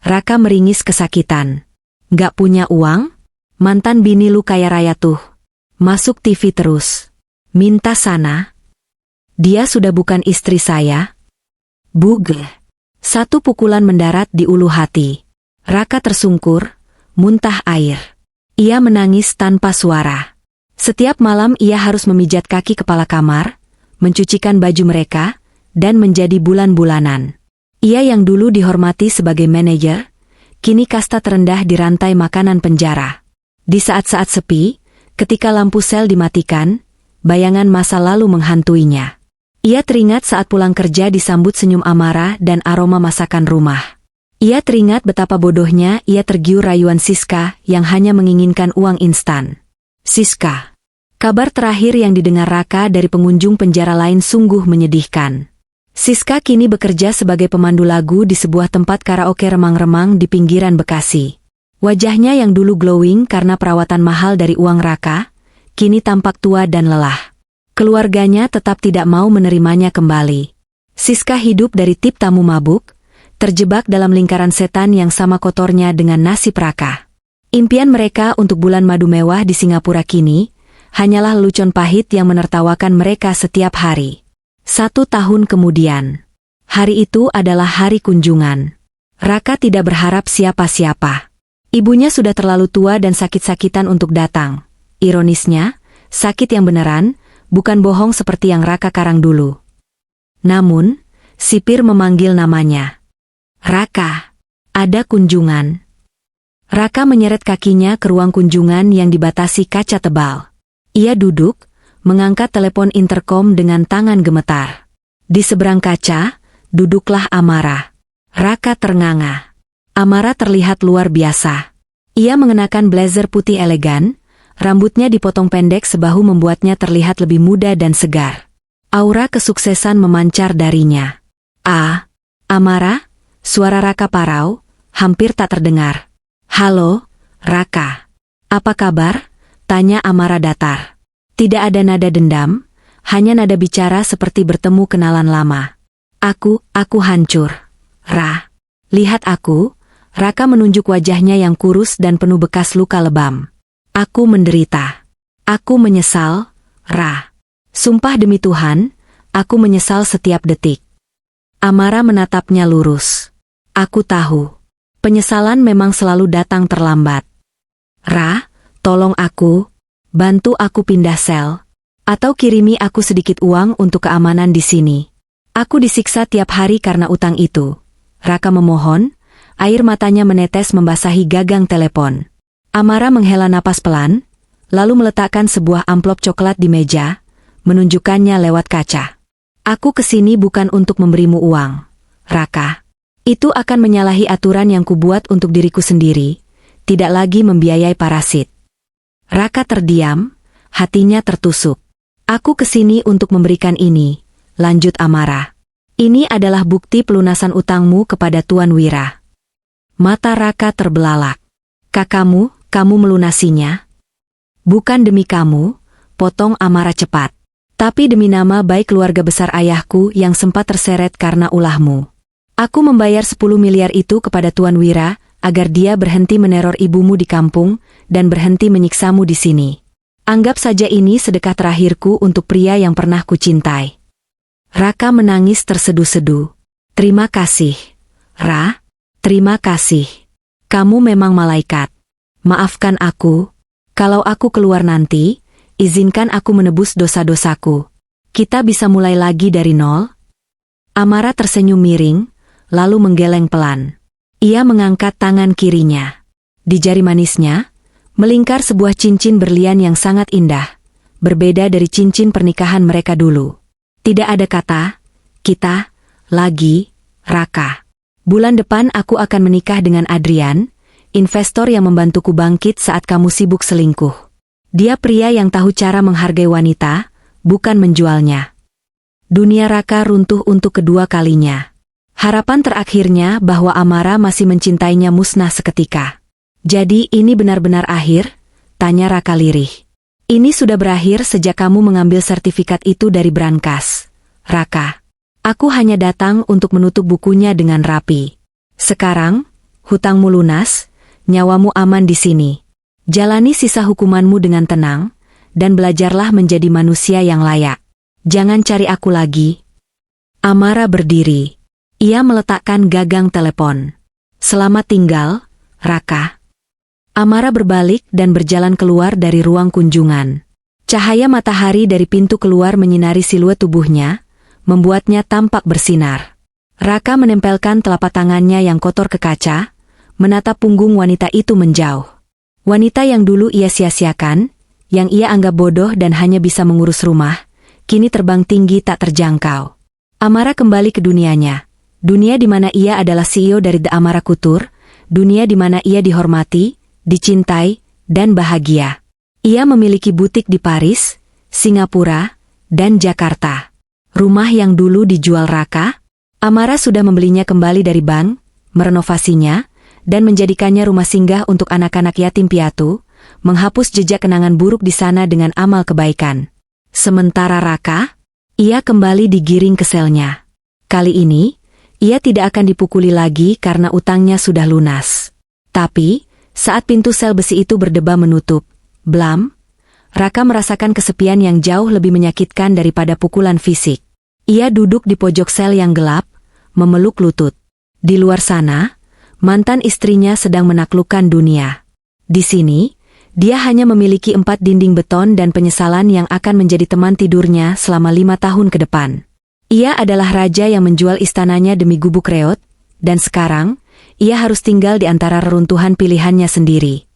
Raka meringis kesakitan. Nggak punya uang? Mantan bini lu kaya raya tuh. Masuk TV terus. Minta sana. Dia sudah bukan istri saya. Bugle. Satu pukulan mendarat di ulu hati. Raka tersungkur, muntah air. Ia menangis tanpa suara. Setiap malam ia harus memijat kaki kepala kamar, mencucikan baju mereka, dan menjadi bulan-bulanan. Ia yang dulu dihormati sebagai manajer, kini kasta terendah di rantai makanan penjara. Di saat-saat sepi, ketika lampu sel dimatikan, bayangan masa lalu menghantuinya. Ia teringat saat pulang kerja disambut senyum Amara dan aroma masakan rumah. Ia teringat betapa bodohnya ia tergiur rayuan Siska yang hanya menginginkan uang instan. Siska. Kabar terakhir yang didengar Raka dari pengunjung penjara lain sungguh menyedihkan. Siska kini bekerja sebagai pemandu lagu di sebuah tempat karaoke remang-remang di pinggiran Bekasi. Wajahnya yang dulu glowing karena perawatan mahal dari uang Raka, kini tampak tua dan lelah. Keluarganya tetap tidak mau menerimanya kembali. Siska hidup dari tip tamu mabuk, terjebak dalam lingkaran setan yang sama kotornya dengan nasib Raka. Impian mereka untuk bulan madu mewah di Singapura kini hanyalah lelucon pahit yang menertawakan mereka setiap hari. 1 tahun kemudian. Hari itu adalah hari kunjungan. Raka tidak berharap siapa-siapa. Ibunya sudah terlalu tua dan sakit-sakitan untuk datang. Ironisnya, sakit yang beneran, bukan bohong seperti yang Raka karang dulu. Namun, sipir memanggil namanya. Raka, ada kunjungan. Raka menyeret kakinya ke ruang kunjungan yang dibatasi kaca tebal. Ia duduk, mengangkat telepon interkom dengan tangan gemetar. Di seberang kaca, duduklah Amara. Raka ternganga. Amara terlihat luar biasa. Ia mengenakan blazer putih elegan, rambutnya dipotong pendek sebahu membuatnya terlihat lebih muda dan segar. Aura kesuksesan memancar darinya. Amara, suara Raka parau, hampir tak terdengar. Halo, Raka. Apa kabar? Tanya Amara datar. Tidak ada nada dendam, hanya nada bicara seperti bertemu kenalan lama. Aku hancur. Lihat aku. Raka menunjuk wajahnya yang kurus dan penuh bekas luka lebam. Aku menderita. Aku menyesal, Sumpah demi Tuhan, aku menyesal setiap detik. Amara menatapnya lurus. Aku tahu. Penyesalan memang selalu datang terlambat. Tolong aku, bantu aku pindah sel. Atau kirimi aku sedikit uang untuk keamanan di sini. Aku disiksa tiap hari karena utang itu. Raka memohon, air matanya menetes membasahi gagang telepon. Amara menghela napas pelan, lalu meletakkan sebuah amplop coklat di meja, menunjukkannya lewat kaca. Aku kesini bukan untuk memberimu uang, Raka. Itu akan menyalahi aturan yang kubuat untuk diriku sendiri, tidak lagi membiayai parasit. Raka terdiam, hatinya tertusuk. Aku kesini untuk memberikan ini, lanjut Amara. Ini adalah bukti pelunasan utangmu kepada Tuan Wira. Mata Raka terbelalak. Kamu melunasinya? Bukan demi kamu, potong Amara cepat. Tapi demi nama baik keluarga besar ayahku yang sempat terseret karena ulahmu. Aku membayar 10 miliar itu kepada Tuan Wira, agar dia berhenti meneror ibumu di kampung, dan berhenti menyiksamu di sini. Anggap saja ini sedekah terakhirku untuk pria yang pernah kucintai. Raka menangis terseduh-seduh. Terima kasih, terima kasih. Kamu memang malaikat. Maafkan aku. Kalau aku keluar nanti, izinkan aku menebus dosa-dosaku. Kita bisa mulai lagi dari nol? Amara tersenyum miring, lalu menggeleng pelan. Ia mengangkat tangan kirinya. Di jari manisnya, melingkar sebuah cincin berlian yang sangat indah, berbeda dari cincin pernikahan mereka dulu. Tidak ada kata, kita, lagi, Raka. Bulan depan aku akan menikah dengan Adrian, investor yang membantuku bangkit saat kamu sibuk selingkuh. Dia pria yang tahu cara menghargai wanita, bukan menjualnya. Dunia Raka runtuh untuk kedua kalinya. Harapan terakhirnya bahwa Amara masih mencintainya musnah seketika. Jadi ini benar-benar akhir? Tanya Raka lirih. Ini sudah berakhir sejak kamu mengambil sertifikat itu dari brankas. Raka. Aku hanya datang untuk menutup bukunya dengan rapi. Sekarang, hutangmu lunas, nyawamu aman di sini. Jalani sisa hukumanmu dengan tenang, dan belajarlah menjadi manusia yang layak. Jangan cari aku lagi. Amara berdiri. Ia meletakkan gagang telepon. Selamat tinggal, Raka. Amara berbalik dan berjalan keluar dari ruang kunjungan. Cahaya matahari dari pintu keluar menyinari siluet tubuhnya, membuatnya tampak bersinar. Raka menempelkan telapak tangannya yang kotor ke kaca, menatap punggung wanita itu menjauh. Wanita yang dulu ia sia-siakan, yang ia anggap bodoh dan hanya bisa mengurus rumah, kini terbang tinggi tak terjangkau. Amara kembali ke dunianya. Dunia di mana ia adalah CEO dari The Amara Couture, dunia di mana ia dihormati, dicintai, dan bahagia. Ia memiliki butik di Paris, Singapura, dan Jakarta. Rumah yang dulu dijual Raka, Amara sudah membelinya kembali dari bank, merenovasinya, dan menjadikannya rumah singgah untuk anak-anak yatim piatu, menghapus jejak kenangan buruk di sana dengan amal kebaikan. Sementara Raka, ia kembali digiring ke selnya. Kali ini, ia tidak akan dipukuli lagi karena utangnya sudah lunas. Tapi, saat pintu sel besi itu berdeba menutup, blam, Raka merasakan kesepian yang jauh lebih menyakitkan daripada pukulan fisik. Ia duduk di pojok sel yang gelap, memeluk lutut. Di luar sana, mantan istrinya sedang menaklukkan dunia. Di sini, dia hanya memiliki 4 dinding beton dan penyesalan yang akan menjadi teman tidurnya selama 5 tahun ke depan. Ia adalah raja yang menjual istananya demi gubuk reot, dan sekarang, ia harus tinggal di antara reruntuhan pilihannya sendiri.